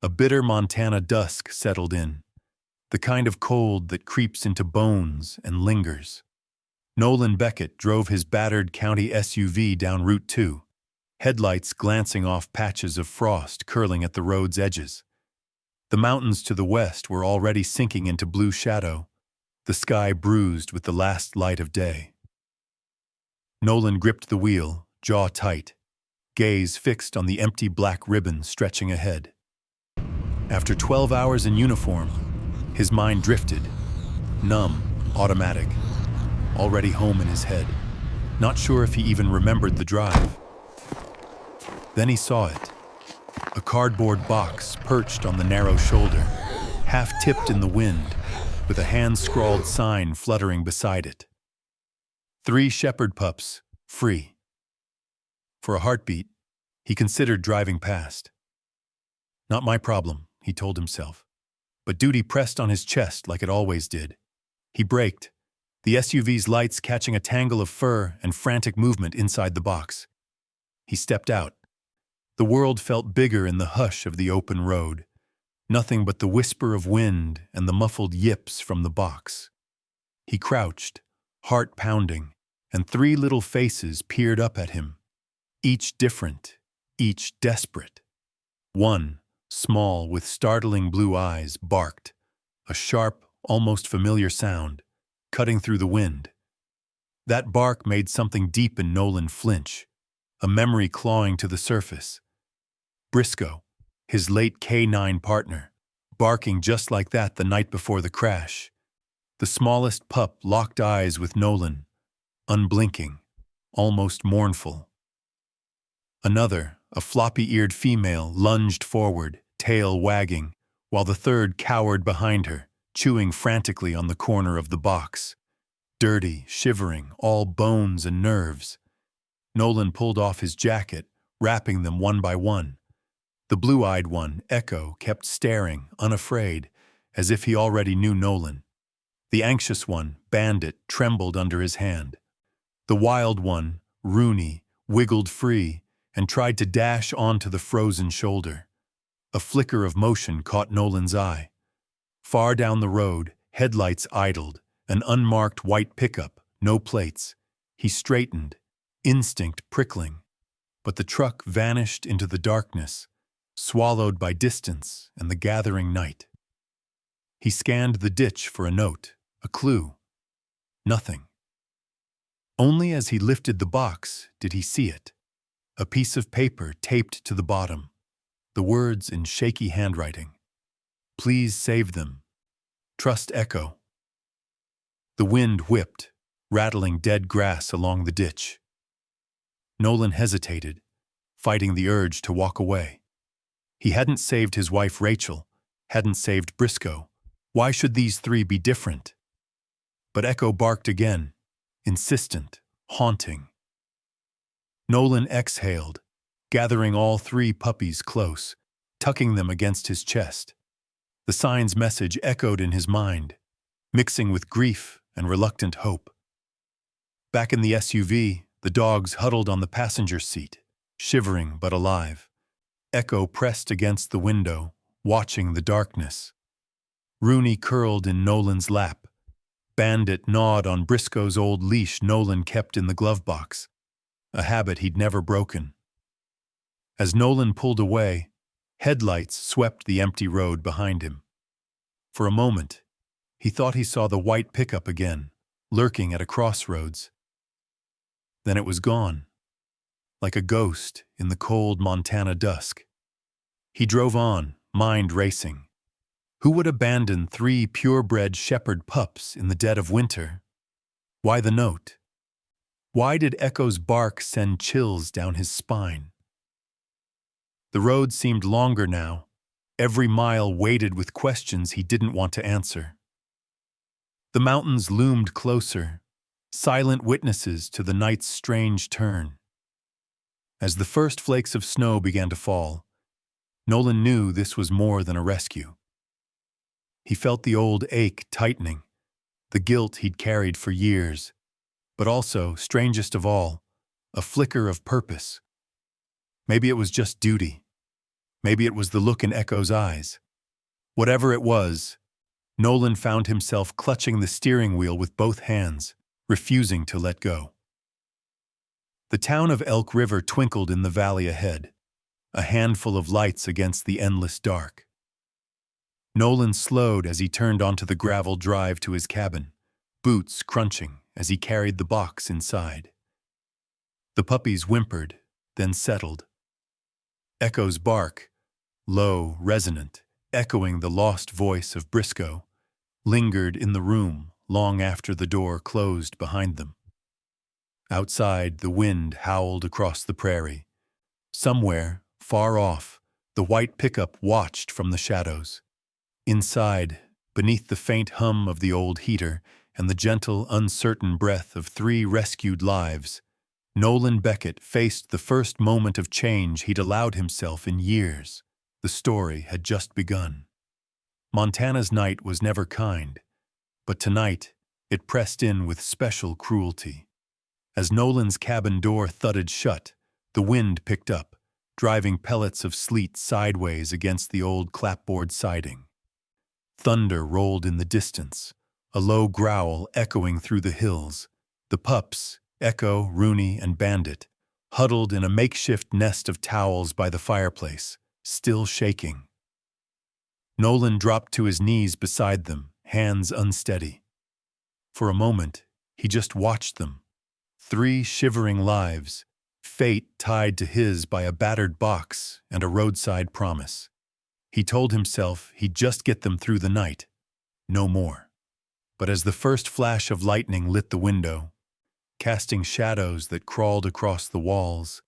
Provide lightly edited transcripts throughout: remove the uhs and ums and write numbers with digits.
A bitter Montana dusk settled in, the kind of cold that creeps into bones and lingers. Nolan Beckett drove his battered county SUV down Route 2, headlights glancing off patches of frost curling at the road's edges. The mountains to the west were already sinking into blue shadow, the sky bruised with the last light of day. Nolan gripped the wheel, jaw tight, gaze fixed on the empty black ribbon stretching ahead. After 12 hours in uniform, his mind drifted, numb, automatic, already home in his head, not sure if he even remembered the drive. Then he saw it, a cardboard box perched on the narrow shoulder, half-tipped in the wind, with a hand-scrawled sign fluttering beside it. 3 shepherd pups, free. For a heartbeat, he considered driving past. Not my problem, he told himself. But duty pressed on his chest like it always did. He braked, the SUV's lights catching a tangle of fur and frantic movement inside the box. He stepped out. The world felt bigger in the hush of the open road. Nothing but the whisper of wind and the muffled yips from the box. He crouched, heart pounding, and 3 little faces peered up at him, each different, each desperate. One, small with startling blue eyes, barked, a sharp, almost familiar sound, cutting through the wind. That bark made something deep in Nolan flinch, a memory clawing to the surface. Briscoe, his late K9 partner, barking just like that the night before the crash. The smallest pup locked eyes with Nolan, unblinking, almost mournful. Another, a floppy-eared female, lunged forward, tail wagging, while the third cowered behind her, chewing frantically on the corner of the box. Dirty, shivering, all bones and nerves. Nolan pulled off his jacket, wrapping them one by one. The blue-eyed one, Echo, kept staring, unafraid, as if he already knew Nolan. The anxious one, Bandit, trembled under his hand. The wild one, Rooney, wiggled free and tried to dash onto the frozen shoulder. A flicker of motion caught Nolan's eye. Far down the road, headlights idled, an unmarked white pickup, no plates. He straightened, instinct prickling. But the truck vanished into the darkness, swallowed by distance and the gathering night. He scanned the ditch for a note, a clue. Nothing. Only as he lifted the box did he see it. A piece of paper taped to the bottom, the words in shaky handwriting. Please save them. Trust Echo. The wind whipped, rattling dead grass along the ditch. Nolan hesitated, fighting the urge to walk away. He hadn't saved his wife Rachel, hadn't saved Briscoe. Why should these 3 be different? But Echo barked again, insistent, haunting. Nolan exhaled, gathering all 3 puppies close, tucking them against his chest. The sign's message echoed in his mind, mixing with grief and reluctant hope. Back in the SUV, the dogs huddled on the passenger seat, shivering but alive. Echo pressed against the window, watching the darkness. Rooney curled in Nolan's lap. Bandit gnawed on Briscoe's old leash Nolan kept in the glove box, a habit he'd never broken. As Nolan pulled away, headlights swept the empty road behind him. For a moment, he thought he saw the white pickup again, lurking at a crossroads. Then it was gone, like a ghost in the cold Montana dusk. He drove on, mind racing. Who would abandon 3 purebred shepherd pups in the dead of winter? Why the note? Why did Echo's bark send chills down his spine? The road seemed longer now, every mile weighted with questions he didn't want to answer. The mountains loomed closer, silent witnesses to the night's strange turn. As the first flakes of snow began to fall, Nolan knew this was more than a rescue. He felt the old ache tightening, the guilt he'd carried for years, but also, strangest of all, a flicker of purpose. Maybe it was just duty. Maybe it was the look in Echo's eyes. Whatever it was, Nolan found himself clutching the steering wheel with both hands, refusing to let go. The town of Elk River twinkled in the valley ahead, a handful of lights against the endless dark. Nolan slowed as he turned onto the gravel drive to his cabin, boots crunching as he carried the box inside. The puppies whimpered, then settled. Echo's bark, low, resonant, echoing the lost voice of Briscoe, lingered in the room long after the door closed behind them. Outside, the wind howled across the prairie. Somewhere, far off, the white pickup watched from the shadows. Inside, beneath the faint hum of the old heater and the gentle, uncertain breath of 3 rescued lives, Nolan Beckett faced the first moment of change he'd allowed himself in years. The story had just begun. Montana's night was never kind, but tonight it pressed in with special cruelty. As Nolan's cabin door thudded shut, the wind picked up, driving pellets of sleet sideways against the old clapboard siding. Thunder rolled in the distance, a low growl echoing through the hills. The pups, Echo, Rooney, and Bandit, huddled in a makeshift nest of towels by the fireplace, still shaking. Nolan dropped to his knees beside them, hands unsteady. For a moment, he just watched them. 3 shivering lives, fate tied to his by a battered box and a roadside promise. He told himself he'd just get them through the night, no more. But as the first flash of lightning lit the window, casting shadows that crawled across the walls,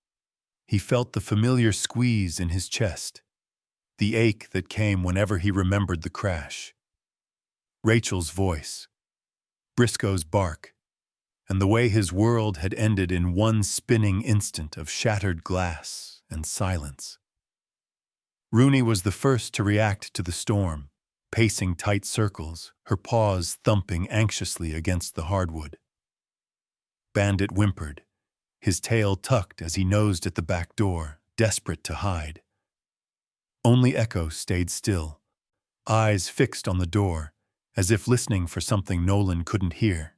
he felt the familiar squeeze in his chest, the ache that came whenever he remembered the crash. Rachel's voice, Briscoe's bark, and the way his world had ended in one spinning instant of shattered glass and silence. Rooney was the first to react to the storm, pacing tight circles, her paws thumping anxiously against the hardwood. Bandit whimpered, his tail tucked as he nosed at the back door, desperate to hide. Only Echo stayed still, eyes fixed on the door, as if listening for something Nolan couldn't hear.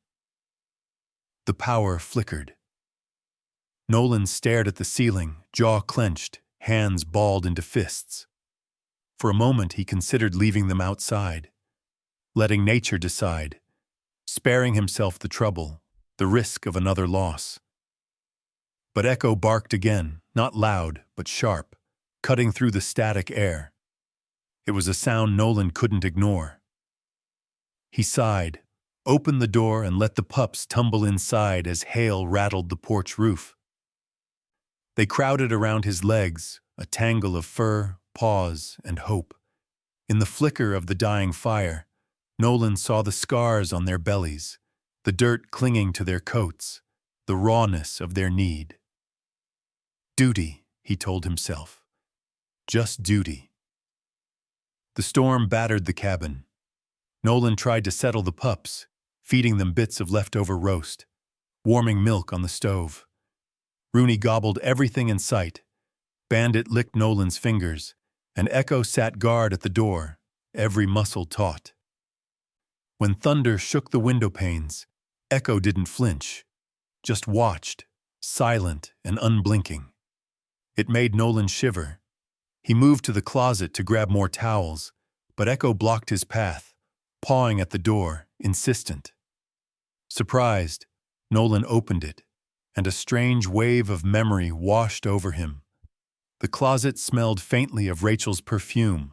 The power flickered. Nolan stared at the ceiling, jaw clenched, hands balled into fists. For a moment he considered leaving them outside, letting nature decide, sparing himself the trouble, the risk of another loss. But Echo barked again, not loud, but sharp, cutting through the static air. It was a sound Nolan couldn't ignore. He sighed, opened the door and let the pups tumble inside as hail rattled the porch roof. They crowded around his legs, a tangle of fur, paws, and hope. In the flicker of the dying fire, Nolan saw the scars on their bellies, the dirt clinging to their coats, the rawness of their need. Duty, he told himself. Just duty. The storm battered the cabin. Nolan tried to settle the pups, feeding them bits of leftover roast, warming milk on the stove. Rooney gobbled everything in sight. Bandit licked Nolan's fingers, and Echo sat guard at the door, every muscle taut. When thunder shook the window panes, Echo didn't flinch, just watched, silent and unblinking. It made Nolan shiver. He moved to the closet to grab more towels, but Echo blocked his path, pawing at the door, insistent. Surprised, Nolan opened it, and a strange wave of memory washed over him. The closet smelled faintly of Rachel's perfume,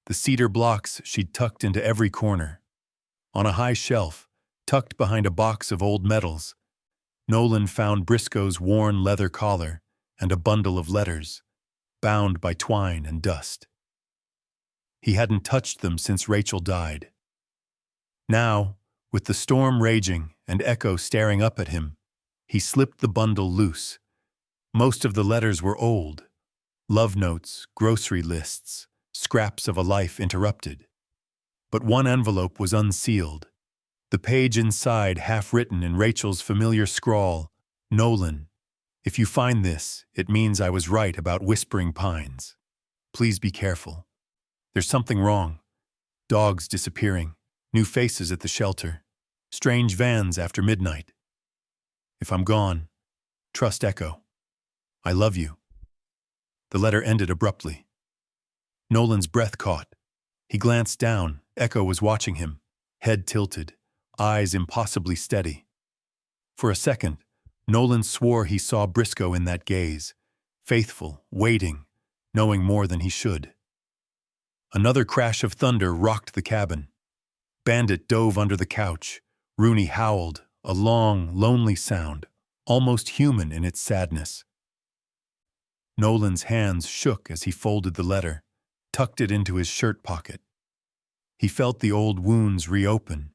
the cedar blocks she'd tucked into every corner. On a high shelf, tucked behind a box of old medals, Nolan found Briscoe's worn leather collar and a bundle of letters, bound by twine and dust. He hadn't touched them since Rachel died. Now, with the storm raging and Echo staring up at him, he slipped the bundle loose. Most of the letters were old. Love notes, grocery lists, scraps of a life interrupted. But one envelope was unsealed, the page inside half-written in Rachel's familiar scrawl, "Nolan, if you find this, it means I was right about Whispering Pines." Please be careful. There's something wrong. Dogs disappearing, new faces at the shelter, strange vans after midnight. If I'm gone, trust Echo. I love you." The letter ended abruptly. Nolan's breath caught. He glanced down. Echo was watching him, head tilted, eyes impossibly steady. For a second, Nolan swore he saw Briscoe in that gaze, faithful, waiting, knowing more than he should. Another crash of thunder rocked the cabin. Bandit dove under the couch. Rooney howled, a long, lonely sound, almost human in its sadness. Nolan's hands shook as he folded the letter, tucked it into his shirt pocket. He felt the old wounds reopen,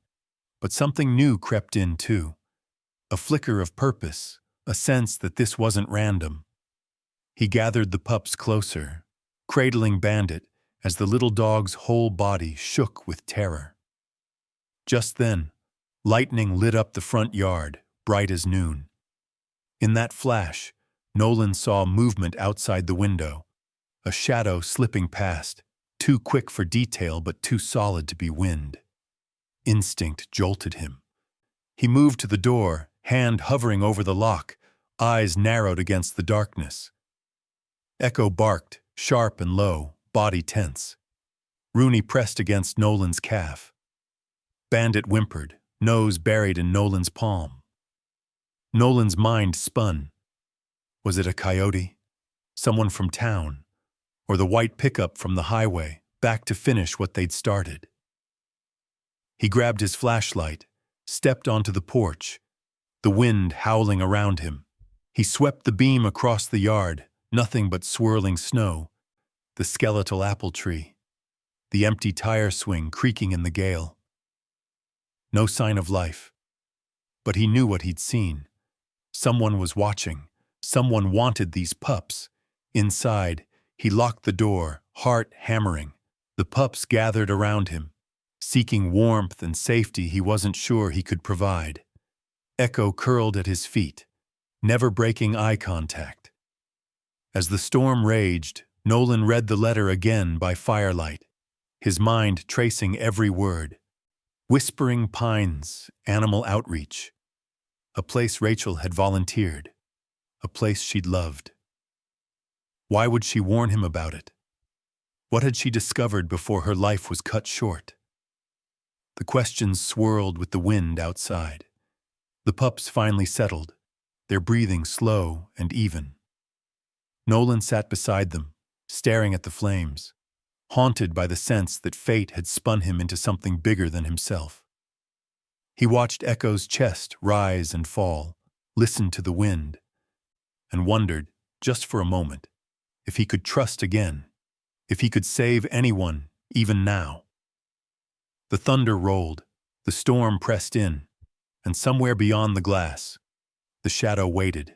but something new crept in too. A flicker of purpose, a sense that this wasn't random. He gathered the pups closer, cradling Bandit as the little dog's whole body shook with terror. Just then, lightning lit up the front yard, bright as noon. In that flash, Nolan saw movement outside the window, a shadow slipping past, too quick for detail but too solid to be wind. Instinct jolted him. He moved to the door, hand hovering over the lock, eyes narrowed against the darkness. Echo barked, sharp and low, body tense. Rooney pressed against Nolan's calf. Bandit whimpered, nose buried in Nolan's palm. Nolan's mind spun. Was it a coyote? Someone from town? Or the white pickup from the highway, back to finish what they'd started? He grabbed his flashlight, stepped onto the porch, the wind howling around him. He swept the beam across the yard, nothing but swirling snow, the skeletal apple tree, the empty tire swing creaking in the gale. No sign of life. But he knew what he'd seen. Someone was watching. Someone wanted these pups. Inside, he locked the door, heart hammering. The pups gathered around him, seeking warmth and safety he wasn't sure he could provide. Echo curled at his feet, never breaking eye contact. As the storm raged, Nolan read the letter again by firelight, his mind tracing every word. Whispering Pines, Animal Outreach. A place Rachel had volunteered. A place she'd loved. Why would she warn him about it? What had she discovered before her life was cut short? The questions swirled with the wind outside. The pups finally settled, their breathing slow and even. Nolan sat beside them, staring at the flames, haunted by the sense that fate had spun him into something bigger than himself. He watched Echo's chest rise and fall, listened to the wind, and wondered, just for a moment, if he could trust again, if he could save anyone, even now. The thunder rolled, the storm pressed in, and somewhere beyond the glass, the shadow waited,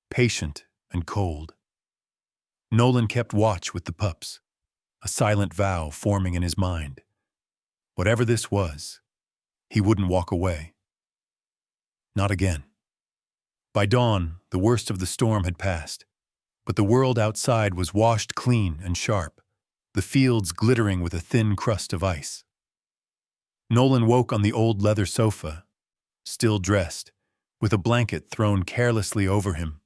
patient and cold. Nolan kept watch with the pups, a silent vow forming in his mind. Whatever this was, he wouldn't walk away. Not again. By dawn, the worst of the storm had passed, but the world outside was washed clean and sharp, the fields glittering with a thin crust of ice. Nolan woke on the old leather sofa, still dressed, with a blanket thrown carelessly over him.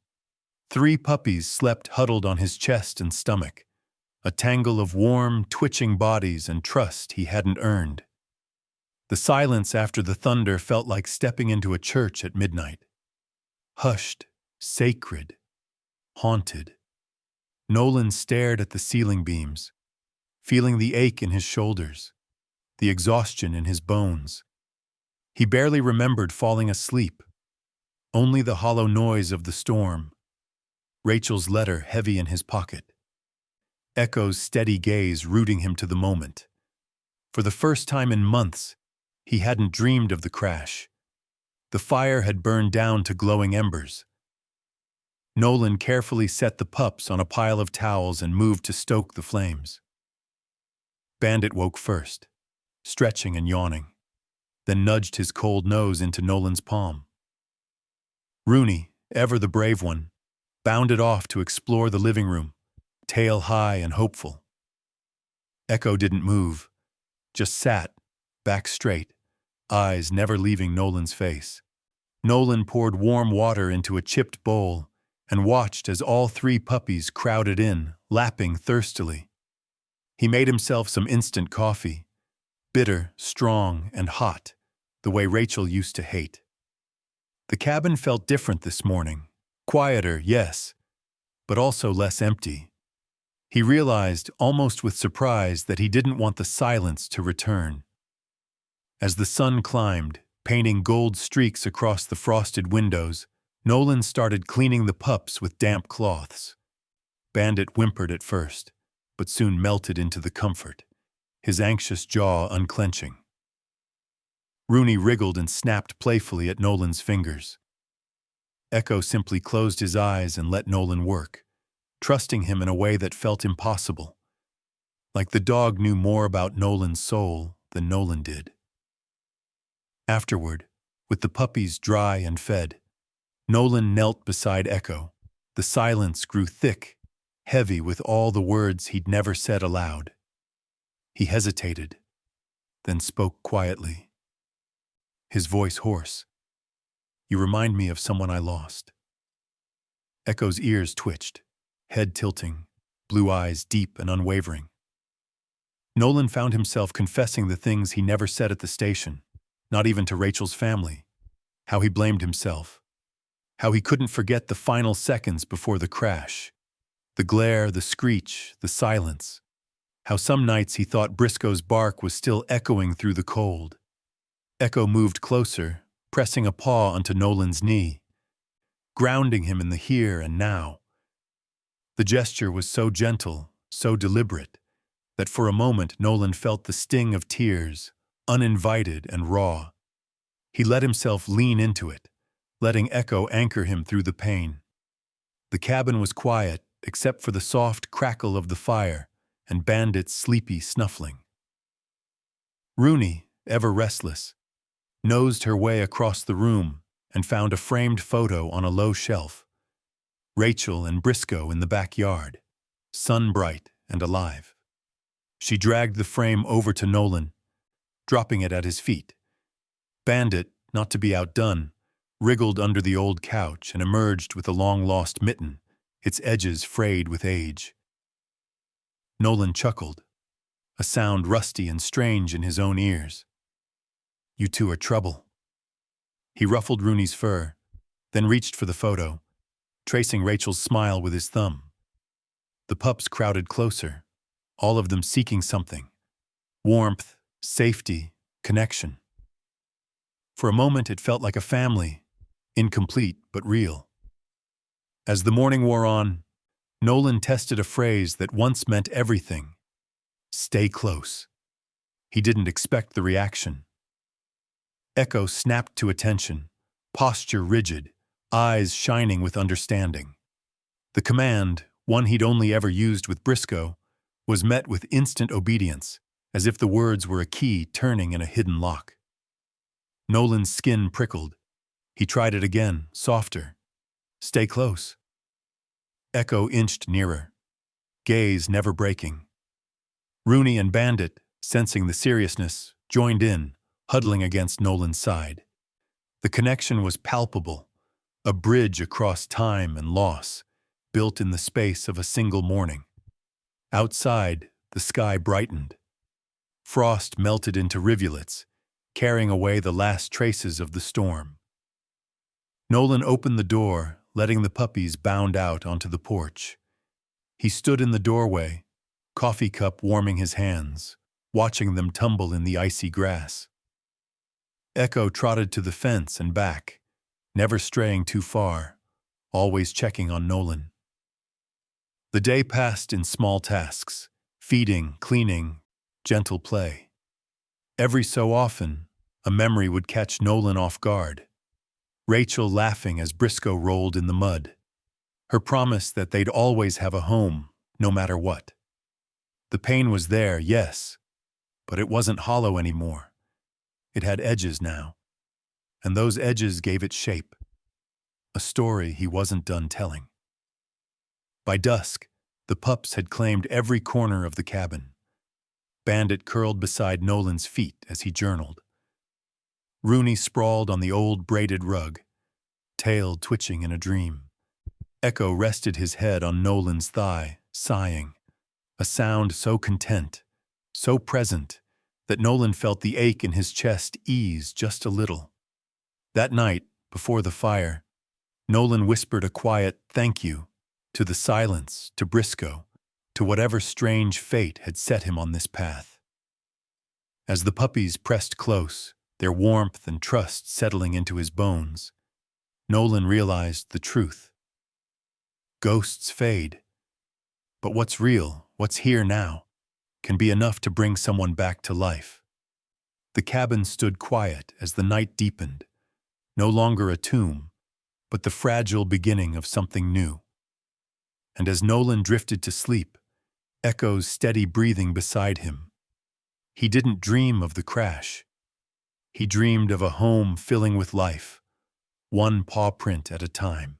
3 puppies slept huddled on his chest and stomach, a tangle of warm, twitching bodies and trust he hadn't earned. The silence after the thunder felt like stepping into a church at midnight. Hushed, sacred, haunted. Nolan stared at the ceiling beams, feeling the ache in his shoulders, the exhaustion in his bones. He barely remembered falling asleep, only the hollow noise of the storm, Rachel's letter heavy in his pocket, Echo's steady gaze rooting him to the moment. For the first time in months, he hadn't dreamed of the crash. The fire had burned down to glowing embers. Nolan carefully set the pups on a pile of towels and moved to stoke the flames. Bandit woke first, stretching and yawning, then nudged his cold nose into Nolan's palm. Rooney, ever the brave one, bounded off to explore the living room, tail high and hopeful. Echo didn't move, just sat, back straight, eyes never leaving Nolan's face. Nolan poured warm water into a chipped bowl and watched as all three puppies crowded in, lapping thirstily. He made himself some instant coffee, bitter, strong, and hot, the way Rachel used to hate. The cabin felt different this morning. Quieter, yes, but also less empty. He realized, almost with surprise, that he didn't want the silence to return. As the sun climbed, painting gold streaks across the frosted windows, Nolan started cleaning the pups with damp cloths. Bandit whimpered at first, but soon melted into the comfort, his anxious jaw unclenching. Rooney wriggled and snapped playfully at Nolan's fingers. Echo simply closed his eyes and let Nolan work, trusting him in a way that felt impossible, like the dog knew more about Nolan's soul than Nolan did. Afterward, with the puppies dry and fed, Nolan knelt beside Echo. The silence grew thick, heavy with all the words he'd never said aloud. He hesitated, then spoke quietly, his voice hoarse. "You remind me of someone I lost." Echo's ears twitched, head tilting, blue eyes deep and unwavering. Nolan found himself confessing the things he never said at the station, not even to Rachel's family. How he blamed himself. How he couldn't forget the final seconds before the crash. The glare, the screech, the silence. How some nights he thought Briscoe's bark was still echoing through the cold. Echo moved closer, pressing a paw onto Nolan's knee, grounding him in the here and now. The gesture was so gentle, so deliberate, that for a moment Nolan felt the sting of tears, uninvited and raw. He let himself lean into it, letting Echo anchor him through the pain. The cabin was quiet, except for the soft crackle of the fire and Bandit's sleepy snuffling. Rooney, ever restless, nosed her way across the room and found a framed photo on a low shelf. Rachel and Briscoe in the backyard, sun-bright and alive. She dragged the frame over to Nolan, dropping it at his feet. Bandit, not to be outdone, wriggled under the old couch and emerged with a long-lost mitten, its edges frayed with age. Nolan chuckled, a sound rusty and strange in his own ears. "You two are trouble." He ruffled Rooney's fur, then reached for the photo, tracing Rachel's smile with his thumb. The pups crowded closer, all of them seeking something: warmth, safety, connection. For a moment it felt like a family, incomplete but real. As the morning wore on, Nolan tested a phrase that once meant everything: stay close. He didn't expect the reaction. Echo snapped to attention, posture rigid, eyes shining with understanding. The command, one he'd only ever used with Briscoe, was met with instant obedience, as if the words were a key turning in a hidden lock. Nolan's skin prickled. He tried it again, softer. "Stay close." Echo inched nearer, gaze never breaking. Rooney and Bandit, sensing the seriousness, joined in, huddling against Nolan's side. The connection was palpable, a bridge across time and loss, built in the space of a single morning. Outside, the sky brightened. Frost melted into rivulets, carrying away the last traces of the storm. Nolan opened the door, letting the puppies bound out onto the porch. He stood in the doorway, coffee cup warming his hands, watching them tumble in the icy grass. Echo trotted to the fence and back, never straying too far, always checking on Nolan. The day passed in small tasks: feeding, cleaning, gentle play. Every so often, a memory would catch Nolan off guard. Rachel laughing as Briscoe rolled in the mud. Her promise that they'd always have a home, no matter what. The pain was there, yes, but it wasn't hollow anymore. It had edges now, and those edges gave it shape. A story he wasn't done telling. By dusk, the pups had claimed every corner of the cabin. Bandit curled beside Nolan's feet as he journaled. Rooney sprawled on the old braided rug, tail twitching in a dream. Echo rested his head on Nolan's thigh, sighing, a sound so content, so present, that Nolan felt the ache in his chest ease just a little. That night, before the fire, Nolan whispered a quiet thank you to the silence, to Briscoe, to whatever strange fate had set him on this path. As the puppies pressed close, their warmth and trust settling into his bones, Nolan realized the truth. Ghosts fade, but what's real, what's here now, can be enough to bring someone back to life. The cabin stood quiet as the night deepened, no longer a tomb, but the fragile beginning of something new. And as Nolan drifted to sleep, Echo's steady breathing beside him, he didn't dream of the crash. He dreamed of a home filling with life, one paw print at a time.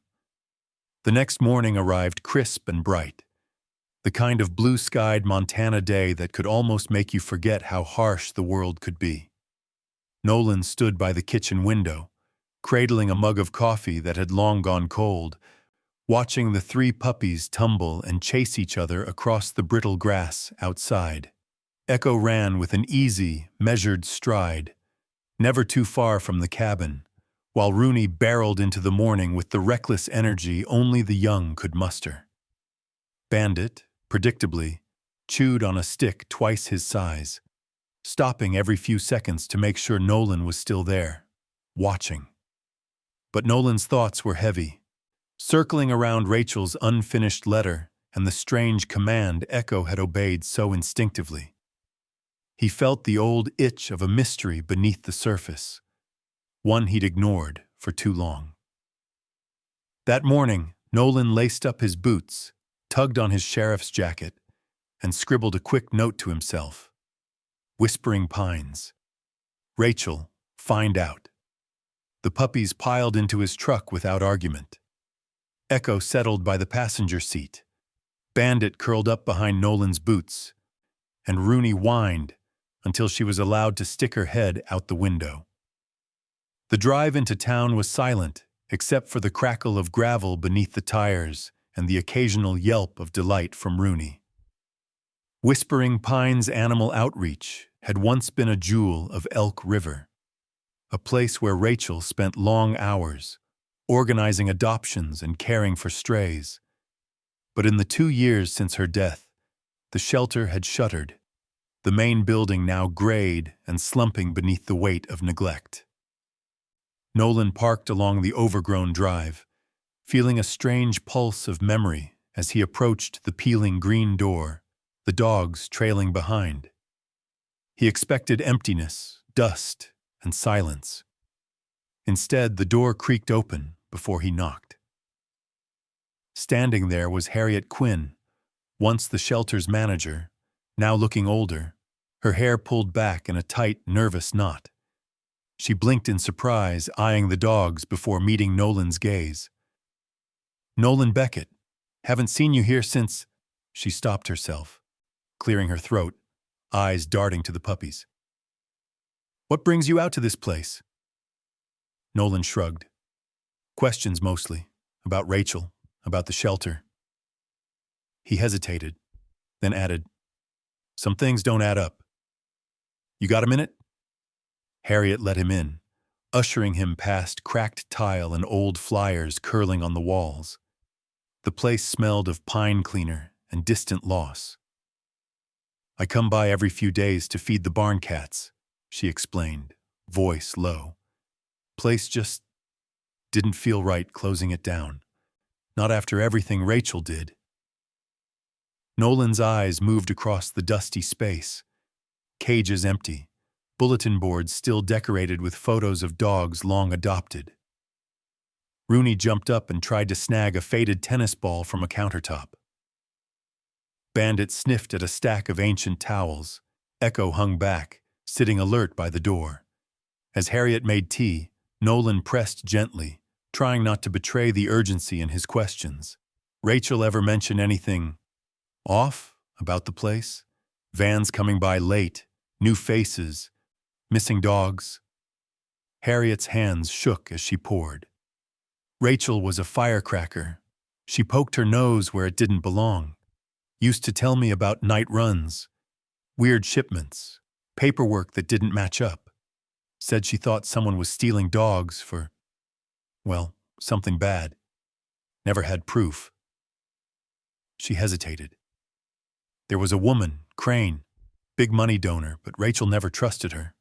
The next morning arrived crisp and bright, the kind of blue-skied Montana day that could almost make you forget how harsh the world could be. Nolan stood by the kitchen window, cradling a mug of coffee that had long gone cold, watching the three puppies tumble and chase each other across the brittle grass outside. Echo ran with an easy, measured stride, never too far from the cabin, while Rooney barreled into the morning with the reckless energy only the young could muster. Bandit, predictably, chewed on a stick twice his size, stopping every few seconds to make sure Nolan was still there, watching. But Nolan's thoughts were heavy, circling around Rachel's unfinished letter and the strange command Echo had obeyed so instinctively. He felt the old itch of a mystery beneath the surface, one he'd ignored for too long. That morning, Nolan laced up his boots, tugged on his sheriff's jacket, and scribbled a quick note to himself. Whispering Pines. Rachel, find out. The puppies piled into his truck without argument. Echo settled by the passenger seat. Bandit curled up behind Nolan's boots, and Rooney whined until she was allowed to stick her head out the window. The drive into town was silent, except for the crackle of gravel beneath the tires and the occasional yelp of delight from Rooney. Whispering Pines Animal Outreach had once been a jewel of Elk River, a place where Rachel spent long hours, organizing adoptions and caring for strays. But in the 2 years since her death, the shelter had shuttered, the main building now grayed and slumping beneath the weight of neglect. Nolan parked along the overgrown drive, feeling a strange pulse of memory as he approached the peeling green door, the dogs trailing behind. He expected emptiness, dust, and silence. Instead, the door creaked open before he knocked. Standing there was Harriet Quinn, once the shelter's manager, now looking older, her hair pulled back in a tight, nervous knot. She blinked in surprise, eyeing the dogs before meeting Nolan's gaze. "Nolan Beckett, haven't seen you here since—" She stopped herself, clearing her throat, eyes darting to the puppies. "What brings you out to this place?" Nolan shrugged. Questions mostly, about Rachel, about the shelter. He hesitated, then added, "Some things don't add up. You got a minute?" Harriet let him in, ushering him past cracked tile and old flyers curling on the walls. The place smelled of pine cleaner and distant loss. "I come by every few days to feed the barn cats," she explained, voice low. "Place just didn't feel right closing it down. Not after everything Rachel did." Nolan's eyes moved across the dusty space. Cages empty, bulletin boards still decorated with photos of dogs long adopted. Rooney jumped up and tried to snag a faded tennis ball from a countertop. Bandit sniffed at a stack of ancient towels. Echo hung back, sitting alert by the door. As Harriet made tea, Nolan pressed gently, trying not to betray the urgency in his questions. "Rachel ever mention anything off about the place? Vans coming by late, new faces, missing dogs. Harriet's hands shook as she poured. Rachel was a firecracker. She poked her nose where it didn't belong. Used to tell me about night runs, weird shipments, paperwork that didn't match up. Said she thought someone was stealing dogs for, well, something bad. Never had proof. She hesitated. There was a woman, Crane, big money donor, but Rachel never trusted her.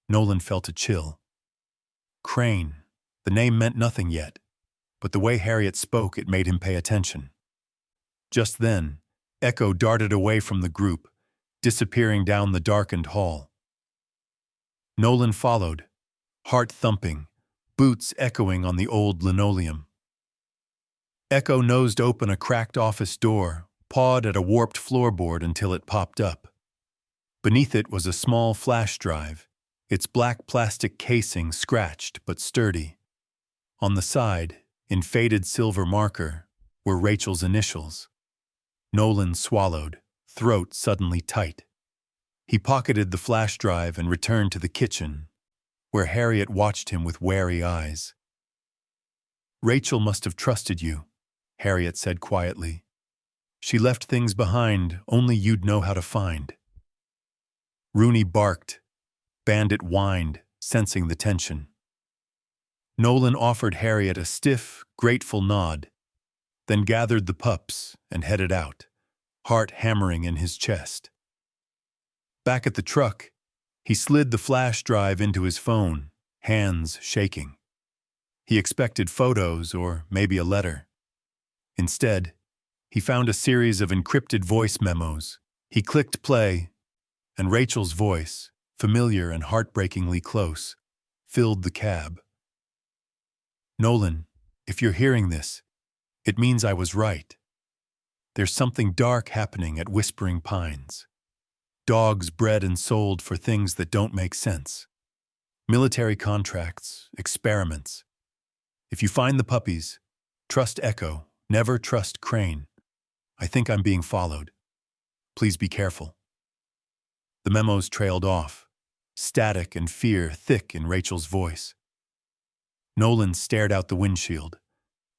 Nolan felt a chill. Crane. The name meant nothing yet, but the way Harriet spoke, it made him pay attention. Just then, Echo darted away from the group, disappearing down the darkened hall. Nolan followed, heart thumping, boots echoing on the old linoleum. Echo nosed open a cracked office door, pawed at a warped floorboard until it popped up. Beneath it was a small flash drive, its black plastic casing scratched but sturdy. On the side, in faded silver marker, were Rachel's initials. Nolan swallowed, throat suddenly tight. He pocketed the flash drive and returned to the kitchen, where Harriet watched him with wary eyes. Rachel must have trusted you, Harriet said quietly. She left things behind only you'd know how to find. Rooney barked. Bandit whined, sensing the tension. Nolan offered Harriet a stiff, grateful nod, then gathered the pups and headed out, heart hammering in his chest. Back at the truck, he slid the flash drive into his phone, hands shaking. He expected photos or maybe a letter. Instead, he found a series of encrypted voice memos. He clicked play, and Rachel's voice, familiar and heartbreakingly close, filled the cab. Nolan, if you're hearing this, it means I was right. There's something dark happening at Whispering Pines. Dogs bred and sold for things that don't make sense. Military contracts, experiments. If you find the puppies, trust Echo, never trust Crane. I think I'm being followed. Please be careful. The memos trailed off, static and fear thick in Rachel's voice. Nolan stared out the windshield,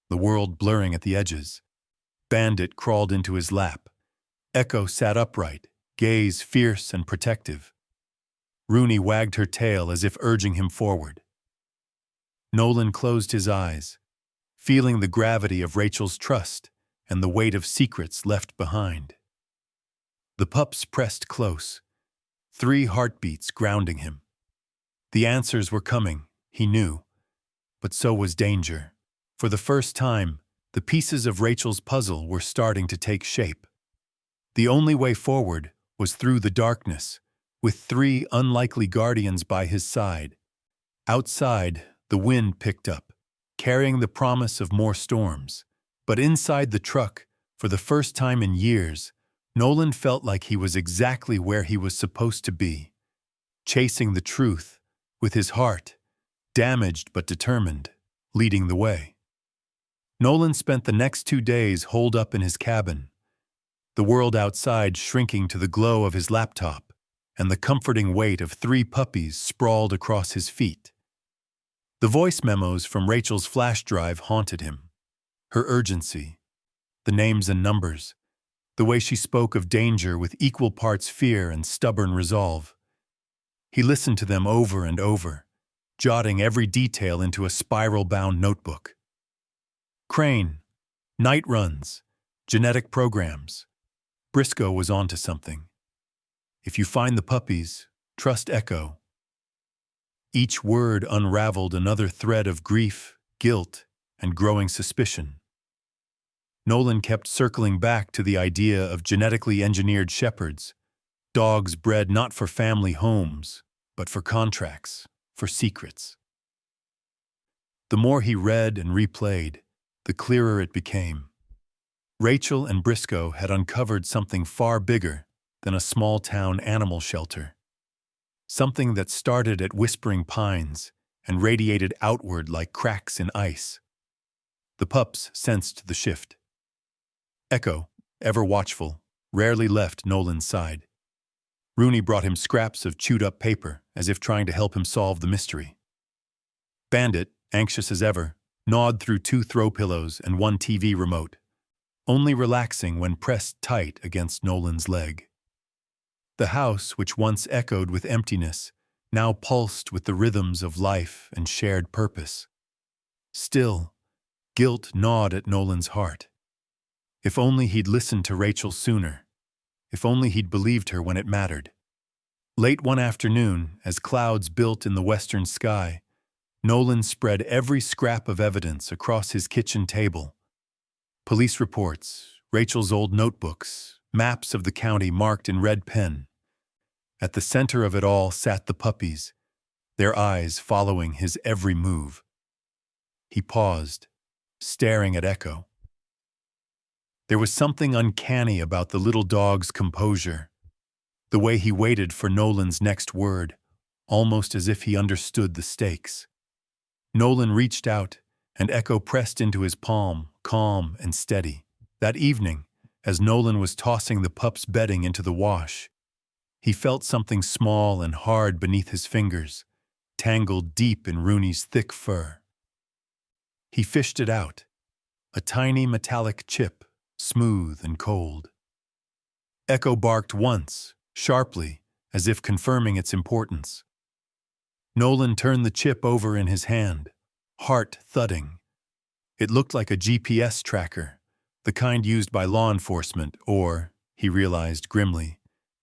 the world blurring at the edges. Bandit crawled into his lap. Echo sat upright, gaze fierce and protective. Rooney wagged her tail as if urging him forward. Nolan closed his eyes, feeling the gravity of Rachel's trust and the weight of secrets left behind. The pups pressed close, 3 heartbeats grounding him. The answers were coming, he knew. But so was danger. For the first time, the pieces of Rachel's puzzle were starting to take shape. The only way forward was through the darkness, with 3 unlikely guardians by his side. Outside, the wind picked up, carrying the promise of more storms. But inside the truck, for the first time in years, Nolan felt like he was exactly where he was supposed to be, chasing the truth, with his heart, damaged but determined, leading the way. Nolan spent the next 2 days holed up in his cabin, the world outside shrinking to the glow of his laptop and the comforting weight of 3 puppies sprawled across his feet. The voice memos from Rachel's flash drive haunted him. Her urgency, the names and numbers, the way she spoke of danger with equal parts fear and stubborn resolve. He listened to them over and over, jotting every detail into a spiral-bound notebook. Crane, night runs, genetic programs. Briscoe was onto something. If you find the puppies, trust Echo. Each word unraveled another thread of grief, guilt, and growing suspicion. Nolan kept circling back to the idea of genetically engineered shepherds, dogs bred not for family homes, but for contracts, for secrets. The more he read and replayed, the clearer it became. Rachel and Briscoe had uncovered something far bigger than a small-town animal shelter. Something that started at Whispering Pines and radiated outward like cracks in ice. The pups sensed the shift. Echo, ever watchful, rarely left Nolan's side. Rooney brought him scraps of chewed-up paper, as if trying to help him solve the mystery. Bandit, anxious as ever, gnawed through 2 throw pillows and 1 TV remote, only relaxing when pressed tight against Nolan's leg. The house, which once echoed with emptiness, now pulsed with the rhythms of life and shared purpose. Still, guilt gnawed at Nolan's heart. If only he'd listened to Rachel sooner. If only he'd believed her when it mattered. Late one afternoon, as clouds built in the western sky, Nolan spread every scrap of evidence across his kitchen table. Police reports, Rachel's old notebooks, maps of the county marked in red pen. At the center of it all sat the puppies, their eyes following his every move. He paused, staring at Echo. There was something uncanny about the little dog's composure, the way he waited for Nolan's next word, almost as if he understood the stakes. Nolan reached out, and Echo pressed into his palm, calm and steady. That evening, as Nolan was tossing the pup's bedding into the wash, he felt something small and hard beneath his fingers, tangled deep in Rooney's thick fur. He fished it out, a tiny metallic chip, smooth and cold. Echo barked once, sharply, as if confirming its importance. Nolan turned the chip over in his hand, heart thudding. It looked like a GPS tracker, the kind used by law enforcement or, he realized grimly,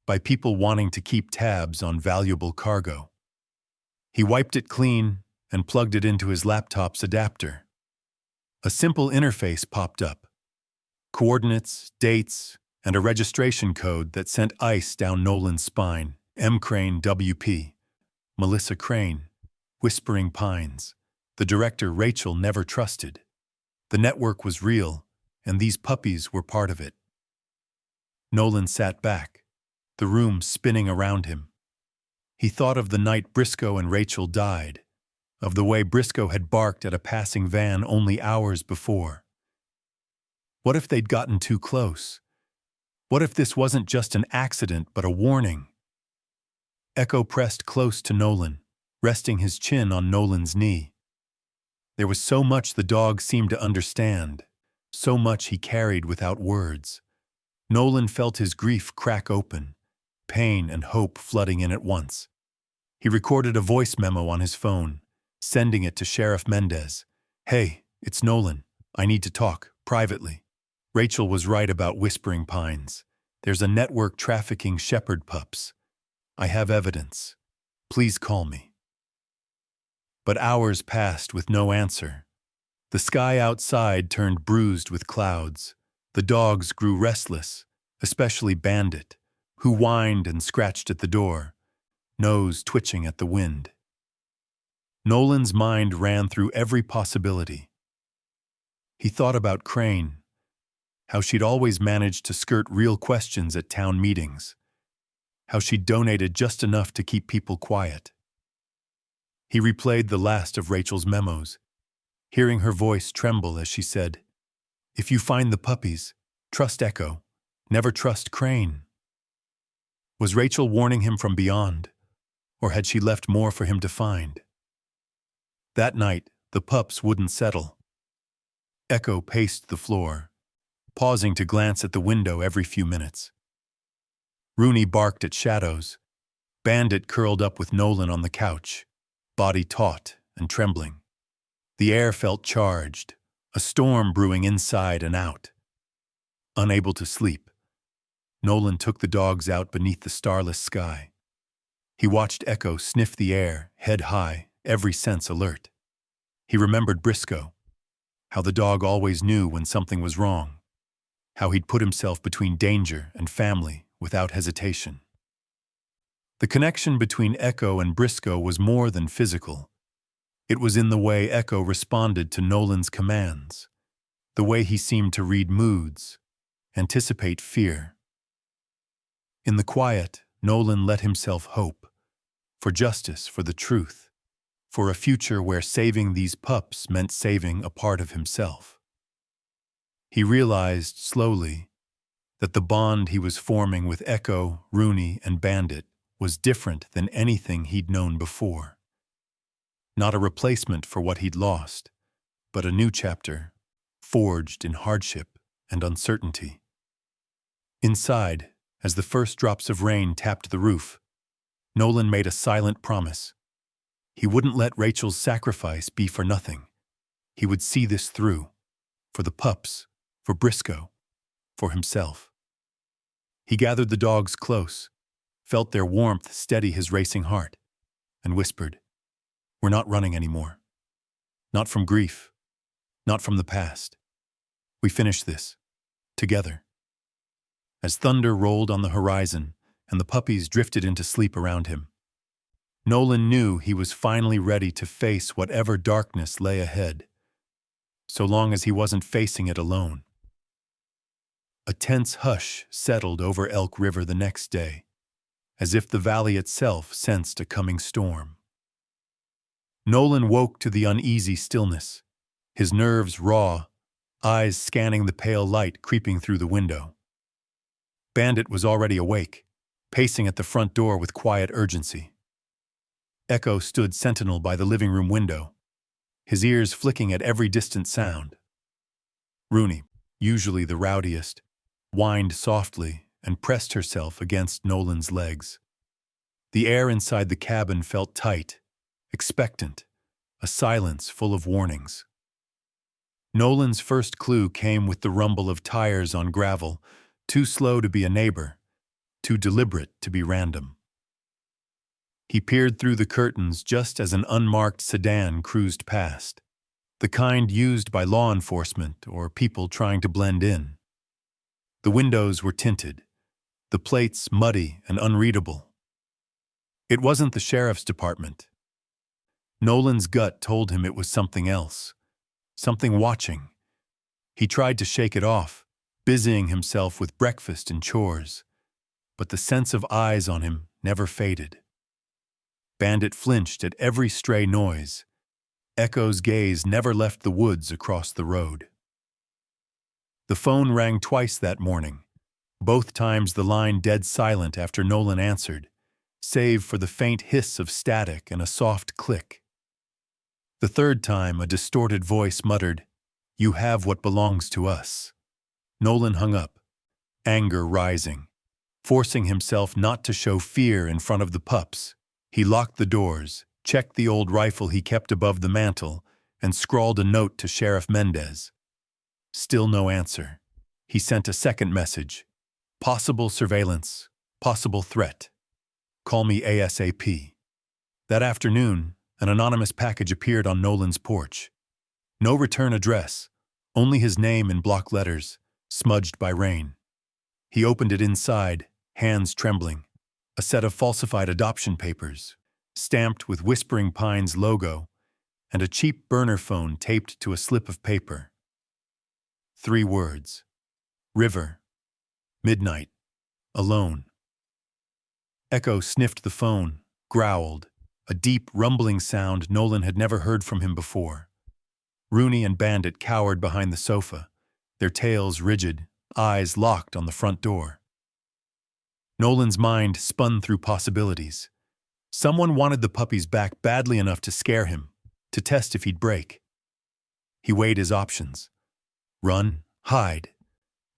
by people wanting to keep tabs on valuable cargo. He wiped it clean and plugged it into his laptop's adapter. A simple interface popped up. Coordinates, dates, and a registration code that sent ice down Nolan's spine. M. Crane WP. Melissa Crane. Whispering Pines. The director Rachel never trusted. The network was real, and these puppies were part of it. Nolan sat back, the room spinning around him. He thought of the night Briscoe and Rachel died, of the way Briscoe had barked at a passing van only hours before. What if they'd gotten too close? What if this wasn't just an accident but a warning? Echo pressed close to Nolan, resting his chin on Nolan's knee. There was so much the dog seemed to understand, so much he carried without words. Nolan felt his grief crack open, pain and hope flooding in at once. He recorded a voice memo on his phone, sending it to Sheriff Mendez. "Hey, it's Nolan. I need to talk, privately. Rachel was right about Whispering Pines. There's a network trafficking shepherd pups. I have evidence. Please call me." But hours passed with no answer. The sky outside turned bruised with clouds. The dogs grew restless, especially Bandit, who whined and scratched at the door, nose twitching at the wind. Nolan's mind ran through every possibility. He thought about Crane, how she'd always managed to skirt real questions at town meetings, how she'd donated just enough to keep people quiet. He replayed the last of Rachel's memos, hearing her voice tremble as she said, "If you find the puppies, trust Echo, never trust Crane." Was Rachel warning him from beyond, or had she left more for him to find? That night, the pups wouldn't settle. Echo paced the floor, pausing to glance at the window every few minutes. Rooney barked at shadows. Bandit curled up with Nolan on the couch, body taut and trembling. The air felt charged, a storm brewing inside and out. Unable to sleep, Nolan took the dogs out beneath the starless sky. He watched Echo sniff the air, head high, every sense alert. He remembered Briscoe, how the dog always knew when something was wrong, how he'd put himself between danger and family without hesitation. The connection between Echo and Briscoe was more than physical. It was in the way Echo responded to Nolan's commands, the way he seemed to read moods, anticipate fear. In the quiet, Nolan let himself hope, for justice, for the truth, for a future where saving these pups meant saving a part of himself. He realized slowly, that the bond he was forming with Echo, Rooney, and Bandit was different than anything he'd known before. Not a replacement for what he'd lost, but a new chapter, forged in hardship and uncertainty. Inside, as the first drops of rain tapped the roof, Nolan made a silent promise. He wouldn't let Rachel's sacrifice be for nothing. He would see this through, for the pups, for Briscoe, for himself. He gathered the dogs close, felt their warmth steady his racing heart, and whispered, "We're not running anymore. Not from grief, not from the past. We finish this, together." As thunder rolled on the horizon and the puppies drifted into sleep around him, Nolan knew he was finally ready to face whatever darkness lay ahead, so long as he wasn't facing it alone. A tense hush settled over Elk River the next day, as if the valley itself sensed a coming storm. Nolan woke to the uneasy stillness, his nerves raw, eyes scanning the pale light creeping through the window. Bandit was already awake, pacing at the front door with quiet urgency. Echo stood sentinel by the living room window, his ears flicking at every distant sound. Rooney, usually the rowdiest, whined softly and pressed herself against Nolan's legs. The air inside the cabin felt tight, expectant, a silence full of warnings. Nolan's first clue came with the rumble of tires on gravel, too slow to be a neighbor, too deliberate to be random. He peered through the curtains just as an unmarked sedan cruised past, the kind used by law enforcement or people trying to blend in. The windows were tinted, the plates muddy and unreadable. It wasn't the sheriff's department. Nolan's gut told him it was something else, something watching. He tried to shake it off, busying himself with breakfast and chores, but the sense of eyes on him never faded. Bandit flinched at every stray noise. Echo's gaze never left the woods across the road. The phone rang twice that morning, both times the line dead silent after Nolan answered, save for the faint hiss of static and a soft click. The third time, a distorted voice muttered, "You have what belongs to us." Nolan hung up, anger rising. Forcing himself not to show fear in front of the pups, he locked the doors, checked the old rifle he kept above the mantel, and scrawled a note to Sheriff Mendez. Still no answer. He sent a second message. "Possible surveillance. Possible threat. Call me ASAP." That afternoon, an anonymous package appeared on Nolan's porch. No return address, only his name in block letters, smudged by rain. He opened it inside, hands trembling. A set of falsified adoption papers, stamped with Whispering Pines logo, and a cheap burner phone taped to a slip of paper. 3 words. River. Midnight. Alone. Echo sniffed the phone, growled, a deep rumbling sound Nolan had never heard from him before. Rooney and Bandit cowered behind the sofa, their tails rigid, eyes locked on the front door. Nolan's mind spun through possibilities. Someone wanted the puppies back badly enough to scare him, to test if he'd break. He weighed his options. Run, hide,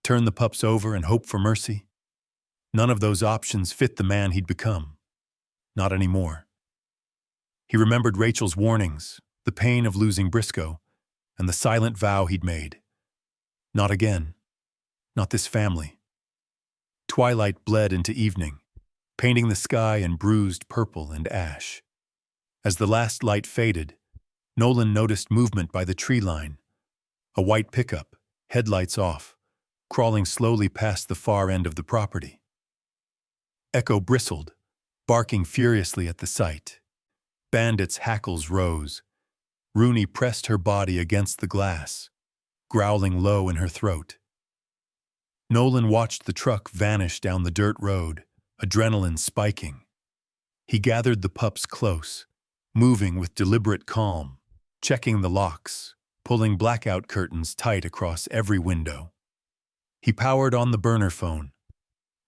turn the pups over and hope for mercy. None of those options fit the man he'd become. Not anymore. He remembered Rachel's warnings, the pain of losing Briscoe, and the silent vow he'd made. Not again. Not this family. Twilight bled into evening, painting the sky in bruised purple and ash. As the last light faded, Nolan noticed movement by the tree line. A white pickup, headlights off, crawling slowly past the far end of the property. Echo bristled, barking furiously at the sight. Bandit's hackles rose. Rooney pressed her body against the glass, growling low in her throat. Nolan watched the truck vanish down the dirt road, adrenaline spiking. He gathered the pups close, moving with deliberate calm, checking the locks, pulling blackout curtains tight across every window. He powered on the burner phone.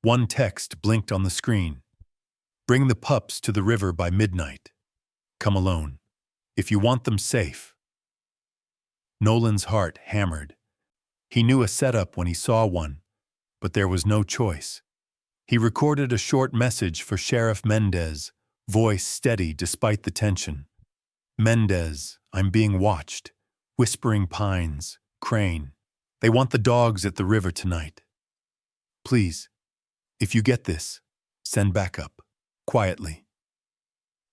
One text blinked on the screen. Bring the pups to the river by midnight. Come alone. If you want them safe. Nolan's heart hammered. He knew a setup when he saw one, but there was no choice. He recorded a short message for Sheriff Mendez, voice steady despite the tension. Mendez, I'm being watched. Whispering Pines, Crane. They want the dogs at the river tonight. Please, if you get this, send backup. Quietly.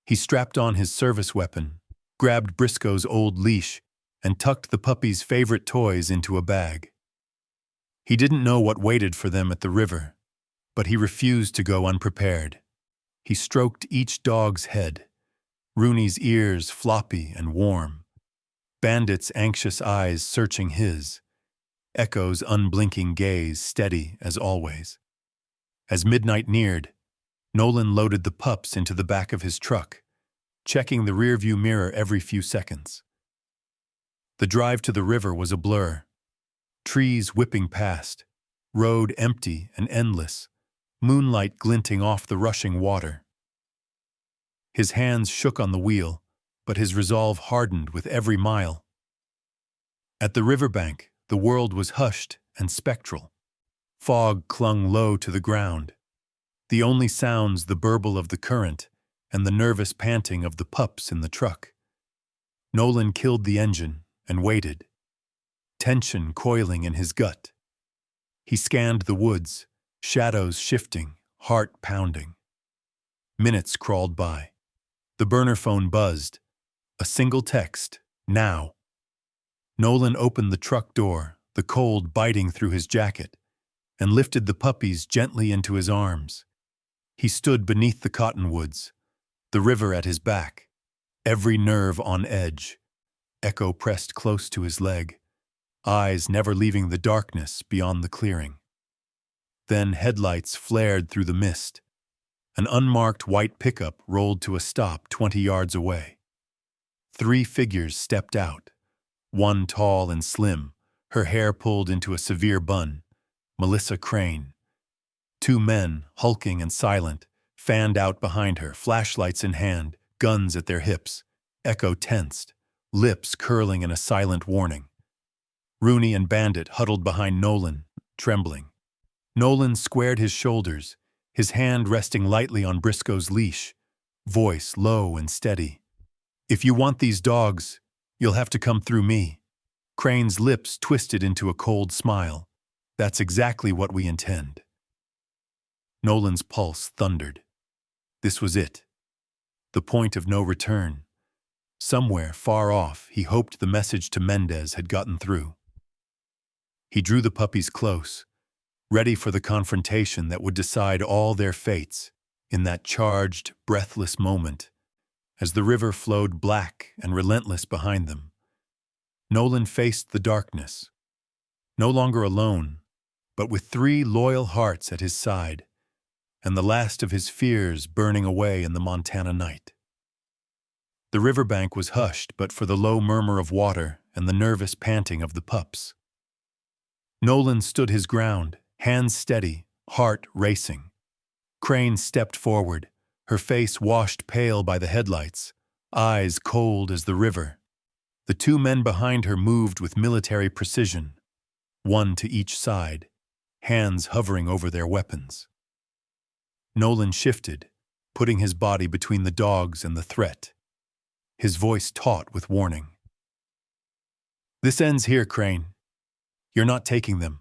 He strapped on his service weapon, grabbed Briscoe's old leash, and tucked the puppy's favorite toys into a bag. He didn't know what waited for them at the river, but he refused to go unprepared. He stroked each dog's head, Rooney's ears floppy and warm, Bandit's anxious eyes searching his, Echo's unblinking gaze steady as always. As midnight neared, Nolan loaded the pups into the back of his truck, checking the rearview mirror every few seconds. The drive to the river was a blur. Trees whipping past, road empty and endless, moonlight glinting off the rushing water. His hands shook on the wheel, but his resolve hardened with every mile. At the riverbank, the world was hushed and spectral. Fog clung low to the ground. The only sounds the burble of the current and the nervous panting of the pups in the truck. Nolan killed the engine and waited, tension coiling in his gut. He scanned the woods, shadows shifting, heart pounding. Minutes crawled by. The burner phone buzzed. A single text, now. Nolan opened the truck door, the cold biting through his jacket, and lifted the puppies gently into his arms. He stood beneath the cottonwoods, the river at his back, every nerve on edge. Echo pressed close to his leg, eyes never leaving the darkness beyond the clearing. Then headlights flared through the mist. An unmarked white pickup rolled to a stop 20 yards away. 3 figures stepped out, one tall and slim, her hair pulled into a severe bun, Melissa Crane. 2 men, hulking and silent, fanned out behind her, flashlights in hand, guns at their hips. Echo tensed, lips curling in a silent warning. Rooney and Bandit huddled behind Nolan, trembling. Nolan squared his shoulders, his hand resting lightly on Briscoe's leash, voice low and steady. If you want these dogs, you'll have to come through me. Crane's lips twisted into a cold smile. That's exactly what we intend. Nolan's pulse thundered. This was it. The point of no return. Somewhere far off, he hoped the message to Mendez had gotten through. He drew the puppies close, ready for the confrontation that would decide all their fates in that charged, breathless moment, as the river flowed black and relentless behind them. Nolan faced the darkness, no longer alone, but with 3 loyal hearts at his side, and the last of his fears burning away in the Montana night. The riverbank was hushed but for the low murmur of water and the nervous panting of the pups. Nolan stood his ground, hands steady, heart racing. Crane stepped forward, her face washed pale by the headlights, eyes cold as the river. The 2 men behind her moved with military precision, one to each side, hands hovering over their weapons. Nolan shifted, putting his body between the dogs and the threat, his voice taut with warning. This ends here, Crane. You're not taking them.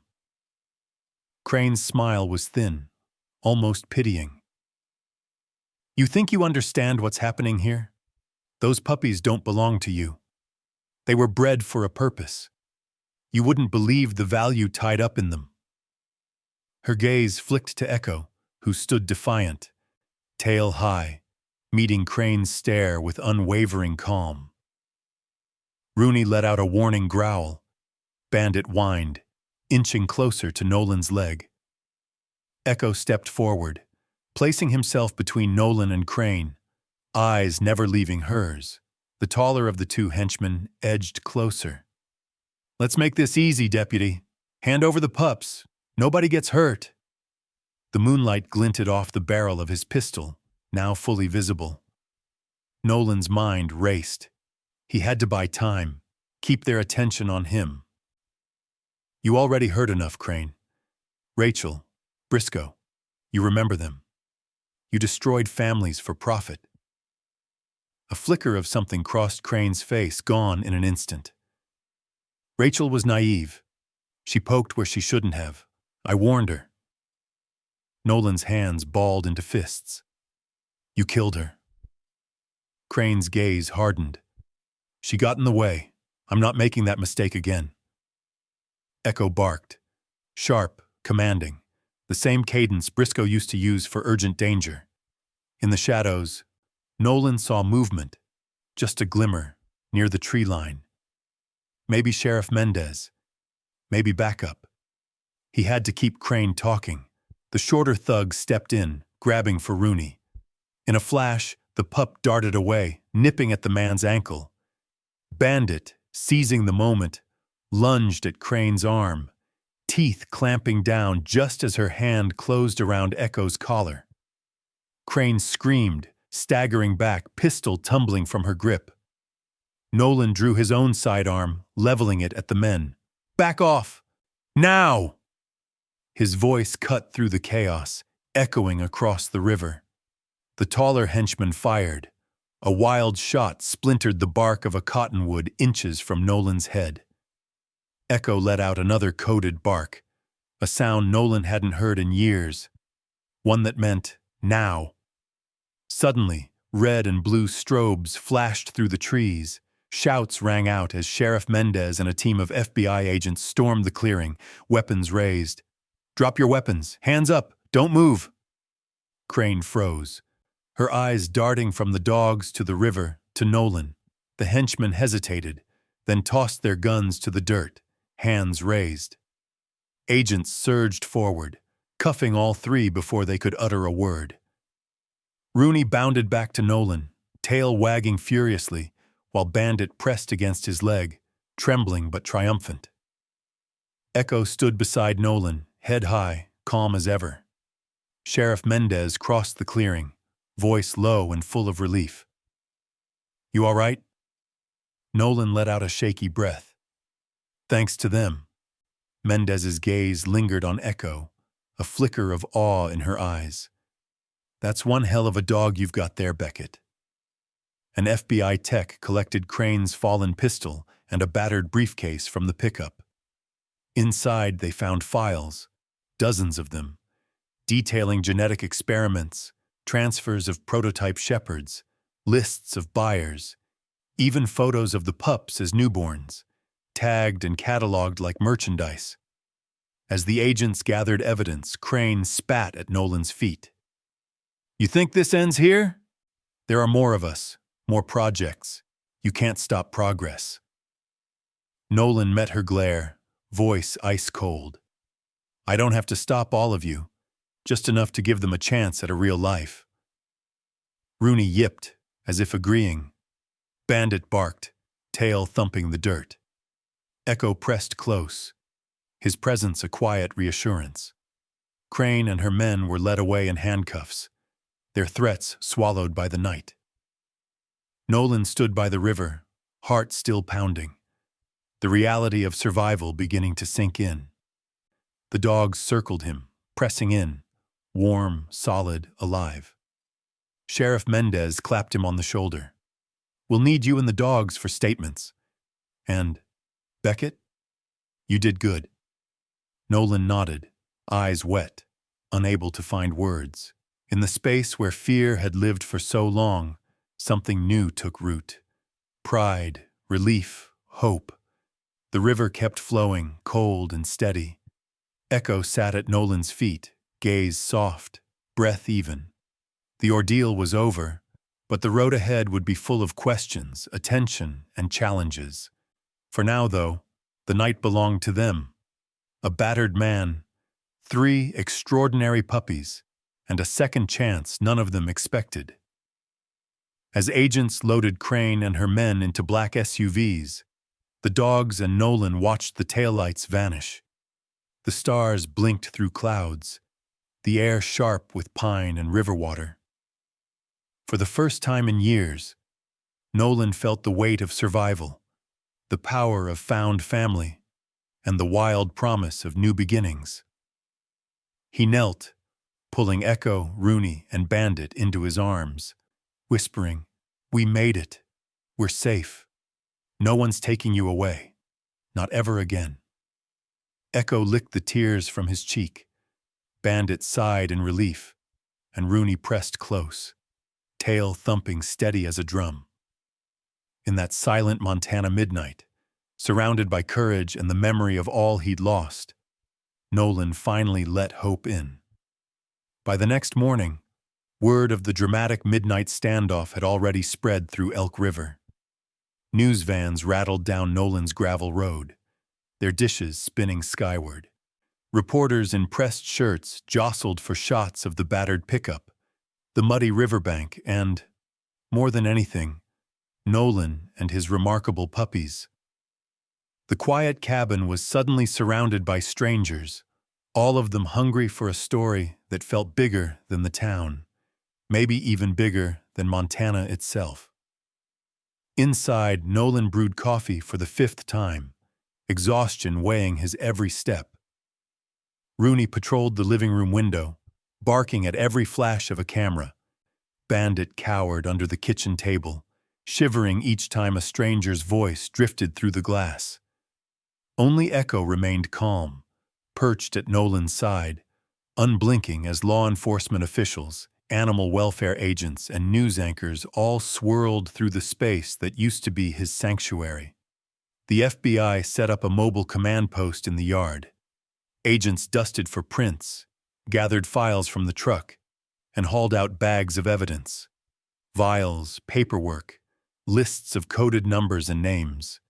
Crane's smile was thin, almost pitying. You think you understand what's happening here? Those puppies don't belong to you. They were bred for a purpose. You wouldn't believe the value tied up in them. Her gaze flicked to Echo, who stood defiant, tail high, meeting Crane's stare with unwavering calm. Rooney let out a warning growl. Bandit whined, inching closer to Nolan's leg. Echo stepped forward, placing himself between Nolan and Crane, eyes never leaving hers. The taller of the 2 henchmen edged closer. Let's make this easy, Deputy. Hand over the pups. Nobody gets hurt. The moonlight glinted off the barrel of his pistol, now fully visible. Nolan's mind raced. He had to buy time, keep their attention on him. You already heard enough, Crane. Rachel, Briscoe, you remember them. You destroyed families for profit. A flicker of something crossed Crane's face, gone in an instant. Rachel was naive. She poked where she shouldn't have. I warned her. Nolan's hands balled into fists. You killed her. Crane's gaze hardened. She got in the way. I'm not making that mistake again. Echo barked. Sharp, commanding. The same cadence Briscoe used to use for urgent danger. In the shadows, Nolan saw movement. Just a glimmer, near the tree line. Maybe Sheriff Mendez. Maybe backup. He had to keep Crane talking. The shorter thug stepped in, grabbing for Rooney. In a flash, the pup darted away, nipping at the man's ankle. Bandit, seizing the moment, lunged at Crane's arm, teeth clamping down just as her hand closed around Echo's collar. Crane screamed, staggering back, pistol tumbling from her grip. Nolan drew his own sidearm, leveling it at the men. Back off! Now! His voice cut through the chaos, echoing across the river. The taller henchman fired. A wild shot splintered the bark of a cottonwood inches from Nolan's head. Echo let out another coded bark, a sound Nolan hadn't heard in years, one that meant now. Suddenly, red and blue strobes flashed through the trees. Shouts rang out as Sheriff Mendez and a team of FBI agents stormed the clearing, weapons raised. Drop your weapons, hands up, don't move. Crane froze, her eyes darting from the dogs to the river to Nolan. The henchmen hesitated, then tossed their guns to the dirt, hands raised. Agents surged forward, cuffing all three before they could utter a word. Rooney bounded back to Nolan, tail wagging furiously, while Bandit pressed against his leg, trembling but triumphant. Echo stood beside Nolan, head high, calm as ever. Sheriff Mendez crossed the clearing, voice low and full of relief. You all right? Nolan let out a shaky breath. Thanks to them. Mendez's gaze lingered on Echo, a flicker of awe in her eyes. That's one hell of a dog you've got there, Beckett. An FBI tech collected Crane's fallen pistol and a battered briefcase from the pickup. Inside, they found files, dozens of them, detailing genetic experiments, transfers of prototype shepherds, lists of buyers, even photos of the pups as newborns, tagged and cataloged like merchandise. As the agents gathered evidence, Crane spat at Nolan's feet. You think this ends here? There are more of us, more projects. You can't stop progress. Nolan met her glare, voice ice cold. I don't have to stop all of you, just enough to give them a chance at a real life. Rooney yipped, as if agreeing. Bandit barked, tail thumping the dirt. Echo pressed close, his presence a quiet reassurance. Crane and her men were led away in handcuffs, their threats swallowed by the night. Nolan stood by the river, heart still pounding, the reality of survival beginning to sink in. The dogs circled him, pressing in, warm, solid, alive. Sheriff Mendez clapped him on the shoulder. We'll need you and the dogs for statements. And, Beckett, you did good. Nolan nodded, eyes wet, unable to find words. In the space where fear had lived for so long, something new took root. Pride, relief, hope. The river kept flowing, cold and steady. Echo sat at Nolan's feet, gaze soft, breath even. The ordeal was over, but the road ahead would be full of questions, attention, and challenges. For now, though, the night belonged to them. A battered man, 3 extraordinary puppies, and a second chance none of them expected. As agents loaded Crane and her men into black SUVs, the dogs and Nolan watched the taillights vanish. The stars blinked through clouds, the air sharp with pine and river water. For the first time in years, Nolan felt the weight of survival, the power of found family, and the wild promise of new beginnings. He knelt, pulling Echo, Rooney, and Bandit into his arms, whispering, "We made it. We're safe. No one's taking you away. Not ever again." Echo licked the tears from his cheek. Bandit sighed in relief, and Rooney pressed close, tail thumping steady as a drum. In that silent Montana midnight, surrounded by courage and the memory of all he'd lost, Nolan finally let hope in. By the next morning, word of the dramatic midnight standoff had already spread through Elk River. News vans rattled down Nolan's gravel road, their dishes spinning skyward. Reporters in pressed shirts jostled for shots of the battered pickup, the muddy riverbank, and, more than anything, Nolan and his remarkable puppies. The quiet cabin was suddenly surrounded by strangers, all of them hungry for a story that felt bigger than the town, maybe even bigger than Montana itself. Inside, Nolan brewed coffee for the 5th time, exhaustion weighing his every step. Rooney patrolled the living room window, barking at every flash of a camera. Bandit cowered under the kitchen table, shivering each time a stranger's voice drifted through the glass. Only Echo remained calm, perched at Nolan's side, unblinking as law enforcement officials, animal welfare agents, and news anchors all swirled through the space that used to be his sanctuary. The FBI set up a mobile command post in the yard. Agents dusted for prints, gathered files from the truck, and hauled out bags of evidence. Vials, paperwork, lists of coded numbers and names.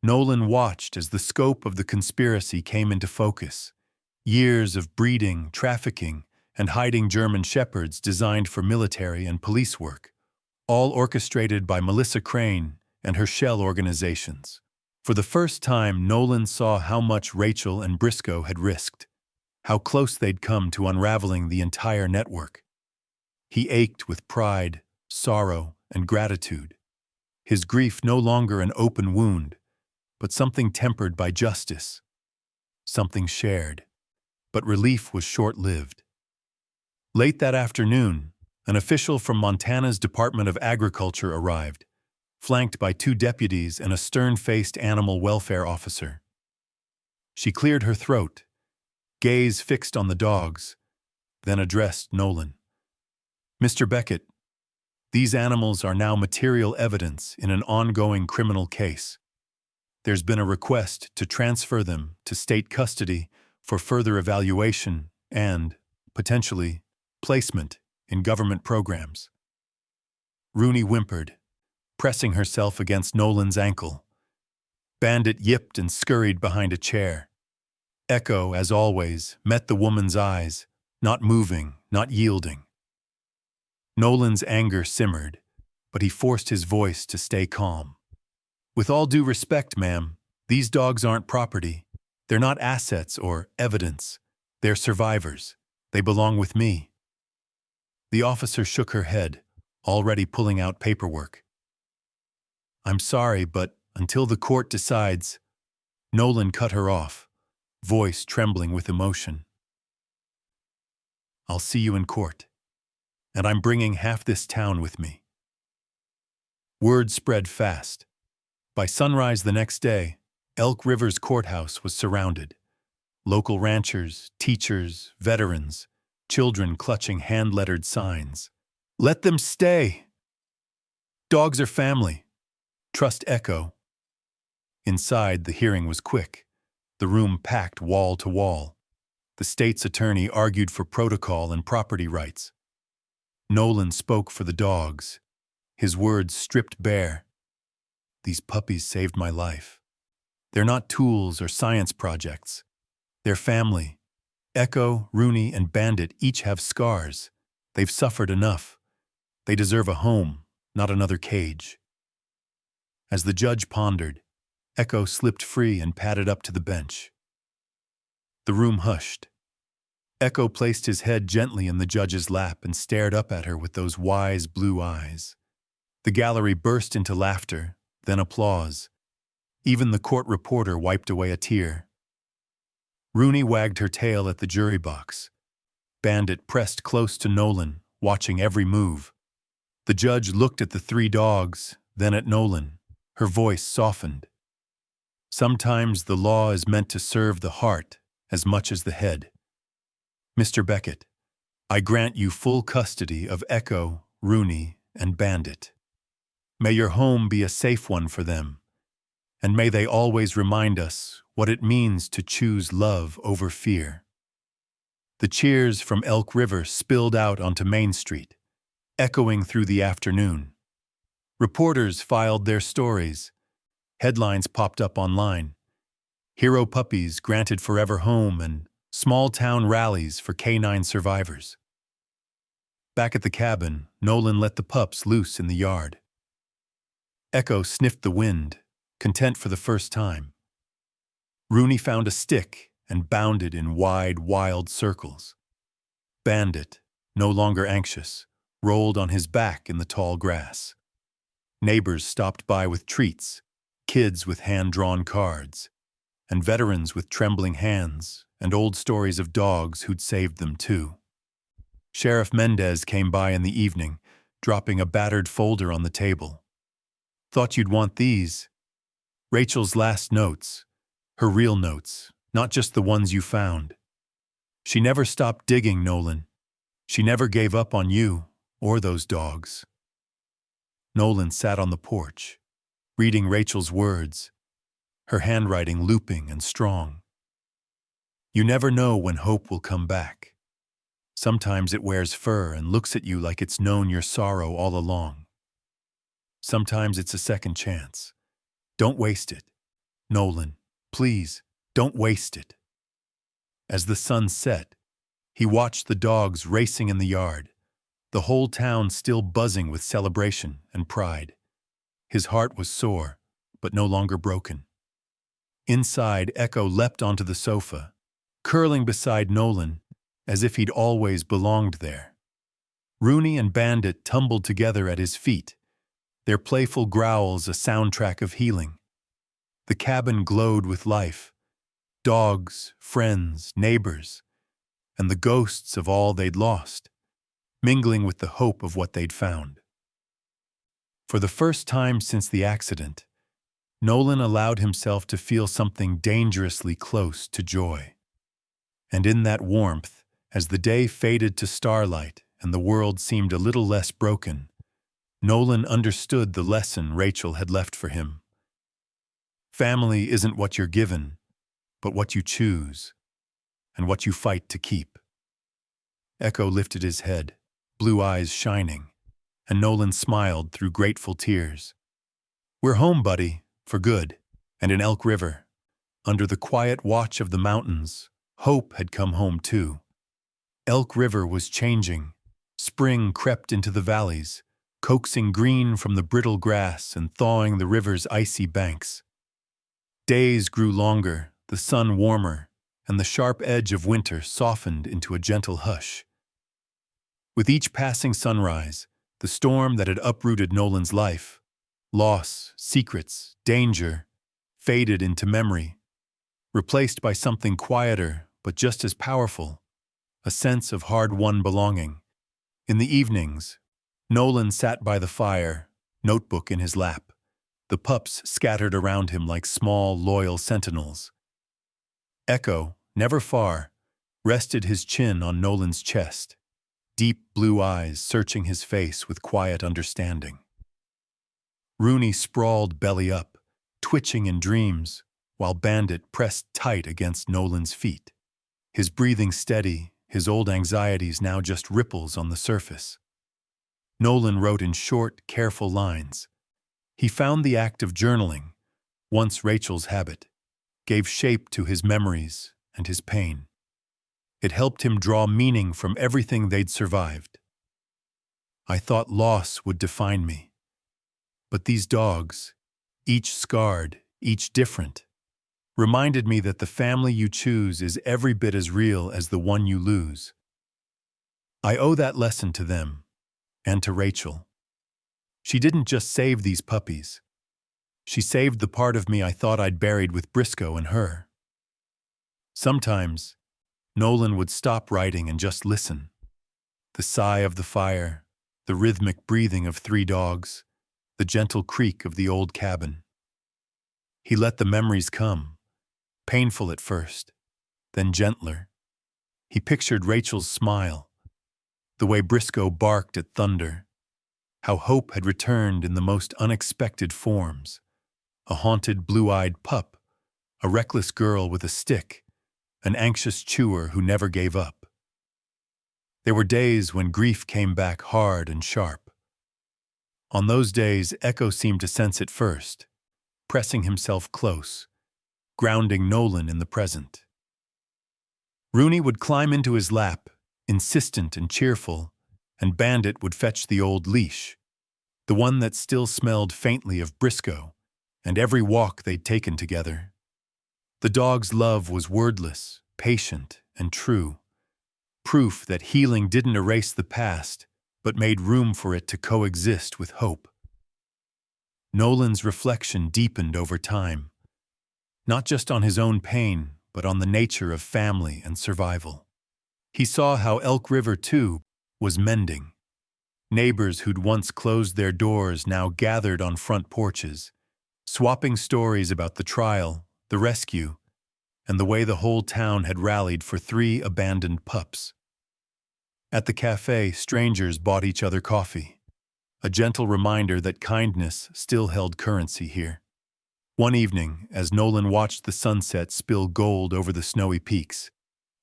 Nolan watched as the scope of the conspiracy came into focus. Years of breeding, trafficking, and hiding German shepherds designed for military and police work, all orchestrated by Melissa Crane and her shell organizations. For the first time, Nolan saw how much Rachel and Briscoe had risked, how close they'd come to unraveling the entire network. He ached with pride, sorrow, and gratitude. His grief no longer an open wound, but something tempered by justice, something shared. But relief was short-lived. Late that afternoon, an official from Montana's Department of Agriculture arrived, flanked by 2 deputies and a stern-faced animal welfare officer. She cleared her throat, gaze fixed on the dogs, then addressed Nolan. "Mr. Beckett, these animals are now material evidence in an ongoing criminal case. There's been a request to transfer them to state custody for further evaluation and, potentially, placement in government programs." Rooney whimpered, pressing herself against Nolan's ankle. Bandit yipped and scurried behind a chair. Echo, as always, met the woman's eyes, not moving, not yielding. Nolan's anger simmered, but he forced his voice to stay calm. "With all due respect, ma'am, these dogs aren't property. They're not assets or evidence. They're survivors. They belong with me." The officer shook her head, already pulling out paperwork. "I'm sorry, but until the court decides..." Nolan cut her off, voice trembling with emotion. "I'll see you in court. And I'm bringing half this town with me." Word spread fast. By sunrise the next day, Elk River's courthouse was surrounded. Local ranchers, teachers, veterans, children clutching hand-lettered signs. "Let them stay! Dogs are family. Trust Echo." Inside, the hearing was quick, the room packed wall to wall. The state's attorney argued for protocol and property rights. Nolan spoke for the dogs, his words stripped bare. "These puppies saved my life. They're not tools or science projects. They're family. Echo, Rooney, and Bandit each have scars. They've suffered enough. They deserve a home, not another cage." As the judge pondered, Echo slipped free and padded up to the bench. The room hushed. Echo placed his head gently in the judge's lap and stared up at her with those wise blue eyes. The gallery burst into laughter, then applause. Even the court reporter wiped away a tear. Rooney wagged her tail at the jury box. Bandit pressed close to Nolan, watching every move. The judge looked at the three dogs, then at Nolan. Her voice softened. Sometimes the law is meant to serve the heart as much as the head. Mr. Beckett, I grant you full custody of Echo, Rooney, and Bandit. May your home be a safe one for them, and may they always remind us what it means to choose love over fear. The cheers from Elk River spilled out onto Main Street, echoing through the afternoon. Reporters filed their stories. Headlines popped up online. Hero puppies granted forever home and small-town rallies for canine survivors. Back at the cabin, Nolan let the pups loose in the yard. Echo sniffed the wind, content for the first time. Rooney found a stick and bounded in wide, wild circles. Bandit, no longer anxious, rolled on his back in the tall grass. Neighbors stopped by with treats, kids with hand-drawn cards, and veterans with trembling hands and old stories of dogs who'd saved them too. Sheriff Mendez came by in the evening, dropping a battered folder on the table. Thought you'd want these. Rachel's last notes, her real notes, not just the ones you found. She never stopped digging, Nolan. She never gave up on you or those dogs. Nolan sat on the porch, reading Rachel's words, her handwriting looping and strong. You never know when hope will come back. Sometimes it wears fur and looks at you like it's known your sorrow all along. Sometimes it's a second chance. Don't waste it. Nolan, please, don't waste it. As the sun set, he watched the dogs racing in the yard, the whole town still buzzing with celebration and pride. His heart was sore, but no longer broken. Inside, Echo leapt onto the sofa, curling beside Nolan as if he'd always belonged there. Rooney and Bandit tumbled together at his feet, their playful growls a soundtrack of healing. The cabin glowed with life, dogs, friends, neighbors, and the ghosts of all they'd lost, mingling with the hope of what they'd found. For the first time since the accident, Nolan allowed himself to feel something dangerously close to joy. And in that warmth, as the day faded to starlight and the world seemed a little less broken, Nolan understood the lesson Rachel had left for him. Family isn't what you're given, but what you choose, and what you fight to keep. Echo lifted his head, blue eyes shining, and Nolan smiled through grateful tears. We're home, buddy, for good, and in Elk River, under the quiet watch of the mountains, hope had come home too. Elk River was changing. Spring crept into the valleys, coaxing green from the brittle grass and thawing the river's icy banks. Days grew longer, the sun warmer, and the sharp edge of winter softened into a gentle hush. With each passing sunrise, the storm that had uprooted Nolan's life, loss, secrets, danger, faded into memory, replaced by something quieter but just as powerful, a sense of hard-won belonging. In the evenings, Nolan sat by the fire, notebook in his lap, the pups scattered around him like small, loyal sentinels. Echo, never far, rested his chin on Nolan's chest, deep blue eyes searching his face with quiet understanding. Rooney sprawled belly up, twitching in dreams, while Bandit pressed tight against Nolan's feet. His breathing steady, his old anxieties now just ripples on the surface. Nolan wrote in short, careful lines. He found the act of journaling, once Rachel's habit, gave shape to his memories and his pain. It helped him draw meaning from everything they'd survived. I thought loss would define me. But these dogs, each scarred, each different, reminded me that the family you choose is every bit as real as the one you lose. I owe that lesson to them, and to Rachel. She didn't just save these puppies. She saved the part of me I thought I'd buried with Briscoe and her. Sometimes, Nolan would stop writing and just listen. The sigh of the fire, the rhythmic breathing of 3 dogs, the gentle creak of the old cabin. He let the memories come, painful at first, then gentler. He pictured Rachel's smile, the way Briscoe barked at thunder, how hope had returned in the most unexpected forms. A haunted blue-eyed pup, a reckless girl with a stick, an anxious chewer who never gave up. There were days when grief came back hard and sharp. On those days, Echo seemed to sense it first, pressing himself close, grounding Nolan in the present. Rooney would climb into his lap, insistent and cheerful, and Bandit would fetch the old leash, the one that still smelled faintly of Briscoe, and every walk they'd taken together. The dog's love was wordless, patient, and true, proof that healing didn't erase the past, but made room for it to coexist with hope. Nolan's reflection deepened over time, not just on his own pain, but on the nature of family and survival. He saw how Elk River, too, was mending. Neighbors who'd once closed their doors now gathered on front porches, swapping stories about the trial, the rescue, and the way the whole town had rallied for 3 abandoned pups. At the cafe, strangers bought each other coffee, a gentle reminder that kindness still held currency here. One evening, as Nolan watched the sunset spill gold over the snowy peaks,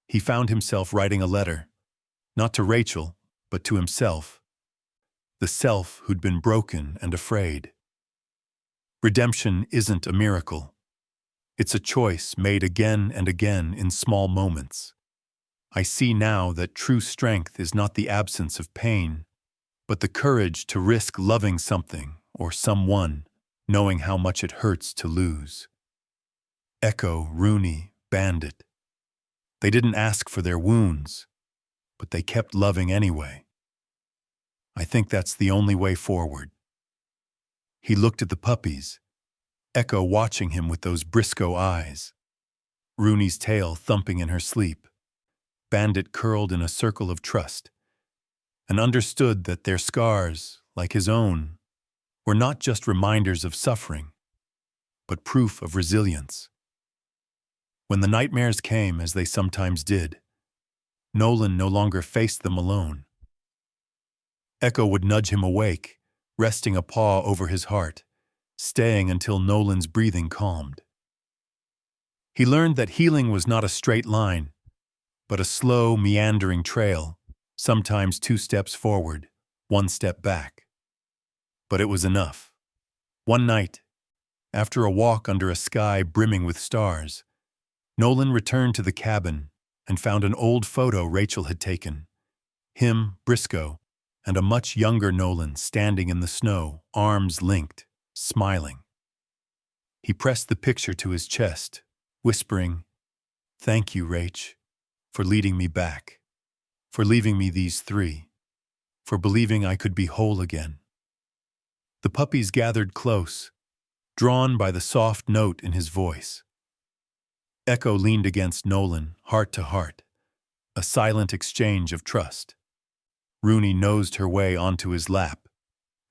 he found himself writing a letter, not to Rachel, but to himself, the self who'd been broken and afraid. Redemption isn't a miracle. It's a choice made again and again in small moments. I see now that true strength is not the absence of pain, but the courage to risk loving something or someone, knowing how much it hurts to lose. Echo, Rooney, Bandit. They didn't ask for their wounds, but they kept loving anyway. I think that's the only way forward. He looked at the puppies, Echo watching him with those Briscoe eyes, Rooney's tail thumping in her sleep, Bandit curled in a circle of trust, and understood that their scars, like his own, were not just reminders of suffering, but proof of resilience. When the nightmares came, as they sometimes did, Nolan no longer faced them alone. Echo would nudge him awake, resting a paw over his heart, staying until Nolan's breathing calmed. He learned that healing was not a straight line, but a slow, meandering trail, sometimes 2 steps forward, 1 step back. But it was enough. One night, after a walk under a sky brimming with stars, Nolan returned to the cabin and found an old photo Rachel had taken. Him, Briscoe, and a much younger Nolan standing in the snow, arms linked, smiling. He pressed the picture to his chest, whispering, "Thank you, Rach, for leading me back, for leaving me these 3, for believing I could be whole again." The puppies gathered close, drawn by the soft note in his voice. Echo leaned against Nolan, heart to heart, a silent exchange of trust. Rooney nosed her way onto his lap,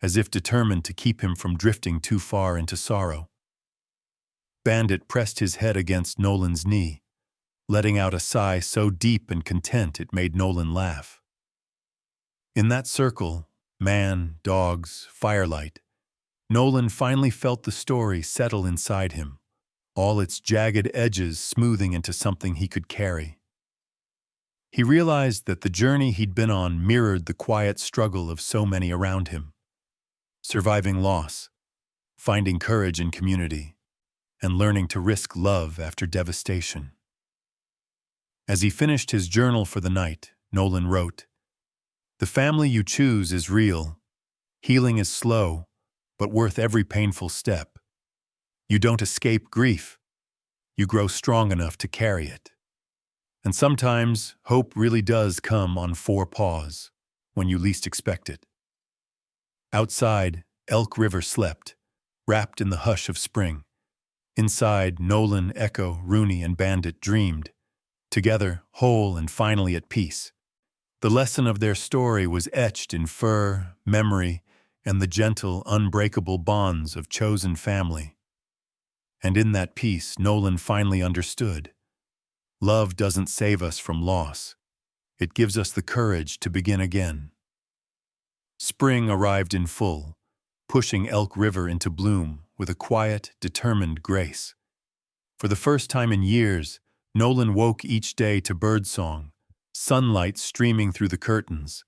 as if determined to keep him from drifting too far into sorrow. Bandit pressed his head against Nolan's knee, letting out a sigh so deep and content it made Nolan laugh. In that circle, man, dogs, firelight, Nolan finally felt the story settle inside him, all its jagged edges smoothing into something he could carry. He realized that the journey he'd been on mirrored the quiet struggle of so many around him, surviving loss, finding courage in community, and learning to risk love after devastation. As he finished his journal for the night, Nolan wrote, "The family you choose is real. Healing is slow, but worth every painful step. You don't escape grief. you grow strong enough to carry it. And sometimes, hope really does come on four paws, when you least expect it. Outside, Elk River slept, wrapped in the hush of spring. Inside, Nolan, Echo, Rooney, and Bandit dreamed, together, whole and finally at peace. The lesson of their story was etched in fur, memory, and the gentle, unbreakable bonds of chosen family. And in that peace, Nolan finally understood. Love doesn't save us from loss. It gives us the courage to begin again. Spring arrived in full, pushing Elk River into bloom with a quiet, determined grace. For the first time in years, Nolan woke each day to birdsong, sunlight streaming through the curtains,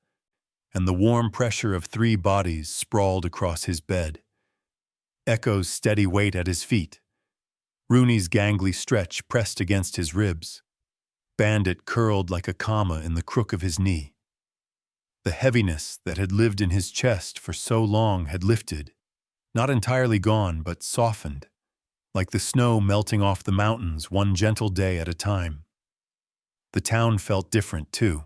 and the warm pressure of three bodies sprawled across his bed. Echo's steady weight at his feet, Rooney's gangly stretch pressed against his ribs, Bandit curled like a comma in the crook of his knee. The heaviness that had lived in his chest for so long had lifted, not entirely gone, but softened, like the snow melting off the mountains one gentle day at a time. The town felt different, too.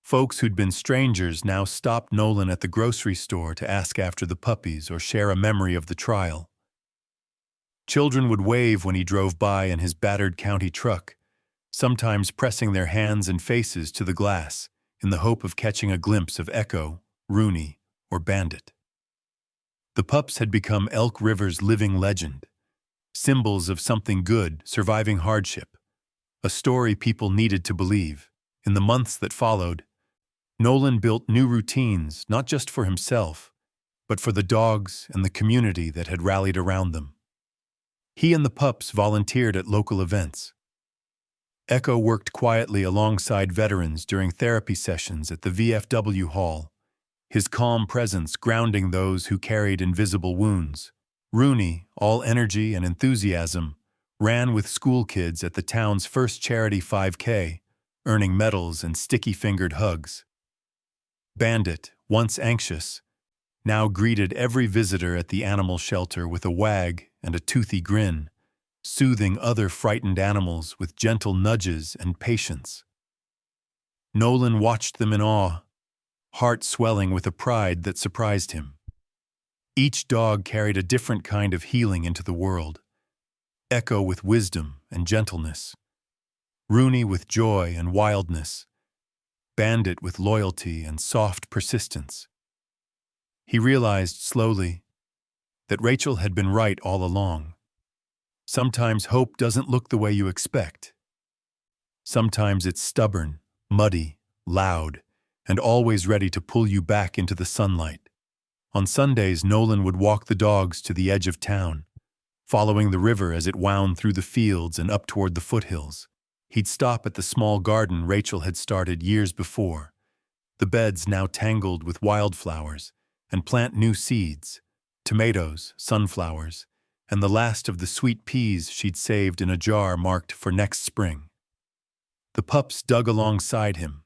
Folks who'd been strangers now stopped Nolan at the grocery store to ask after the puppies or share a memory of the trial. Children would wave when he drove by in his battered county truck, sometimes pressing their hands and faces to the glass in the hope of catching a glimpse of Echo, Rooney, or Bandit. The pups had become Elk River's living legend, symbols of something good surviving hardship, a story people needed to believe. In the months that followed, Nolan built new routines not just for himself, but for the dogs and the community that had rallied around them. He and the pups volunteered at local events. Echo worked quietly alongside veterans during therapy sessions at the VFW hall, his calm presence grounding those who carried invisible wounds. Rooney, all energy and enthusiasm, ran with school kids at the town's first charity 5K, earning medals and sticky-fingered hugs. Bandit, once anxious, now greeted every visitor at the animal shelter with a wag and a toothy grin, soothing other frightened animals with gentle nudges and patience. Nolan watched them in awe, heart swelling with a pride that surprised him. Each dog carried a different kind of healing into the world. Echo with wisdom and gentleness, Rooney with joy and wildness, Bandit with loyalty and soft persistence. He realized slowly that Rachel had been right all along. Sometimes hope doesn't look the way you expect. Sometimes it's stubborn, muddy, loud, and always ready to pull you back into the sunlight. On Sundays, Nolan would walk the dogs to the edge of town, following the river as it wound through the fields and up toward the foothills. He'd stop at the small garden Rachel had started years before, the beds now tangled with wildflowers, and plant new seeds, tomatoes, sunflowers, and the last of the sweet peas she'd saved in a jar marked for next spring. The pups dug alongside him,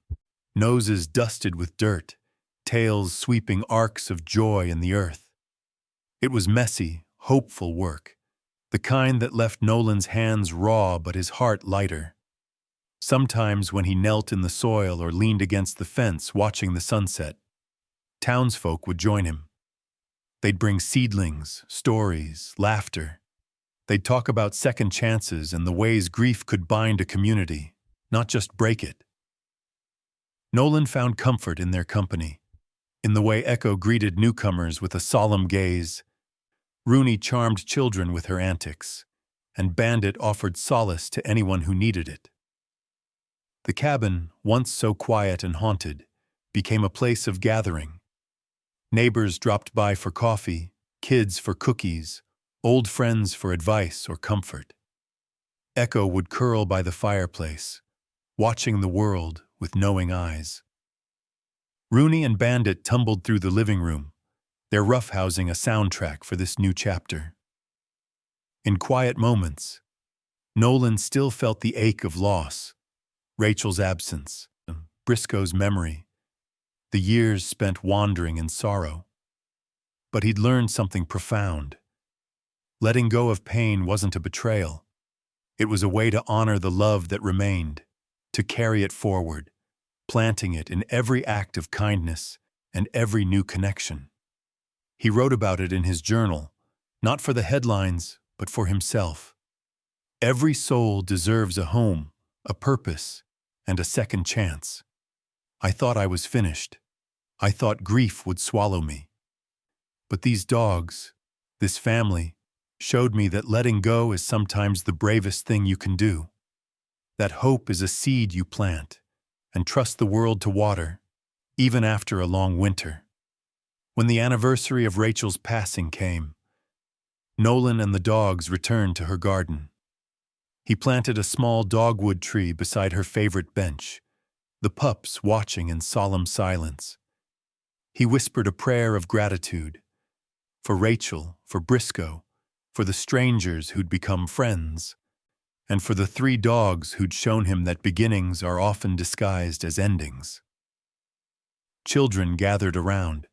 noses dusted with dirt, tails sweeping arcs of joy in the earth. It was messy, hopeful work, the kind that left Nolan's hands raw but his heart lighter. Sometimes when he knelt in the soil or leaned against the fence watching the sunset, townsfolk would join him. They'd bring seedlings, stories, laughter. They'd talk about second chances and the ways grief could bind a community, not just break it. Nolan found comfort in their company, in the way Echo greeted newcomers with a solemn gaze. Rooney charmed children with her antics, and Bandit offered solace to anyone who needed it. The cabin, once so quiet and haunted, became a place of gathering. Neighbors dropped by for coffee, kids for cookies, old friends for advice or comfort. Echo would curl by the fireplace, watching the world with knowing eyes. Rooney and Bandit tumbled through the living room, their roughhousing a soundtrack for this new chapter. In quiet moments, Nolan still felt the ache of loss, Rachel's absence, Briscoe's memory, the years spent wandering in sorrow. But he'd learned something profound. Letting go of pain wasn't a betrayal. It was a way to honor the love that remained, to carry it forward, planting it in every act of kindness and every new connection. He wrote about it in his journal, not for the headlines, but for himself. Every soul deserves a home, a purpose, and a second chance. I thought I was finished. I thought grief would swallow me. But these dogs, this family, showed me that letting go is sometimes the bravest thing you can do. That hope is a seed you plant, and trust the world to water, even after a long winter. When the anniversary of Rachel's passing came, Nolan and the dogs returned to her garden. He planted a small dogwood tree beside her favorite bench, the pups watching in solemn silence. He whispered a prayer of gratitude for Rachel, for Briscoe, for the strangers who'd become friends, and for the 3 dogs who'd shown him that beginnings are often disguised as endings. Children gathered around,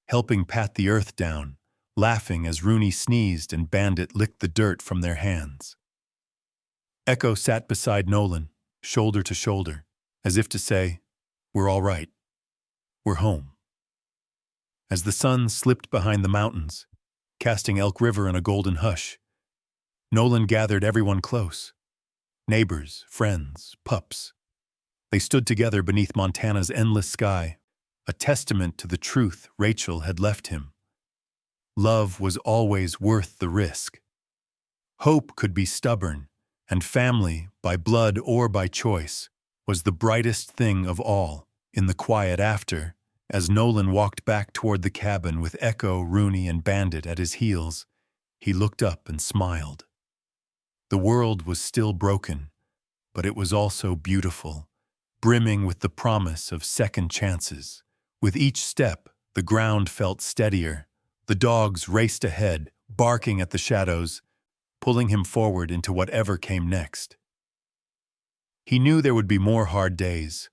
helping pat the earth down, laughing as Rooney sneezed and Bandit licked the dirt from their hands. Echo sat beside Nolan, shoulder to shoulder, as if to say, "We're all right. We're home." As the sun slipped behind the mountains, casting Elk River in a golden hush, Nolan gathered everyone close. Neighbors, friends, pups. They stood together beneath Montana's endless sky, a testament to the truth Rachel had left him. Love was always worth the risk. Hope could be stubborn, and family, by blood or by choice, was the brightest thing of all. In the quiet after, as Nolan walked back toward the cabin with Echo, Rooney, and Bandit at his heels, he looked up and smiled. The world was still broken, but it was also beautiful, brimming with the promise of second chances. With each step, the ground felt steadier. The dogs raced ahead, barking at the shadows, pulling him forward into whatever came next. He knew there would be more hard days,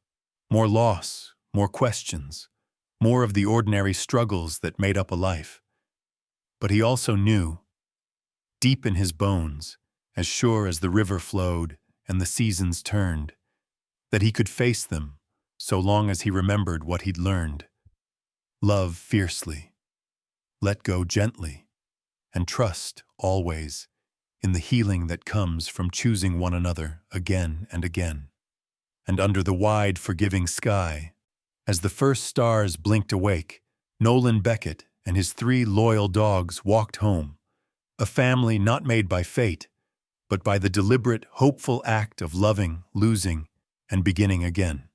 more loss, more questions, more of the ordinary struggles that made up a life. But he also knew, deep in his bones, as sure as the river flowed and the seasons turned, that he could face them so long as he remembered what he'd learned. Love fiercely, let go gently, and trust always in the healing that comes from choosing one another again and again. And under the wide, forgiving sky, as the first stars blinked awake, Nolan Beckett and his 3 loyal dogs walked home, a family not made by fate, but by the deliberate, hopeful act of loving, losing, and beginning again.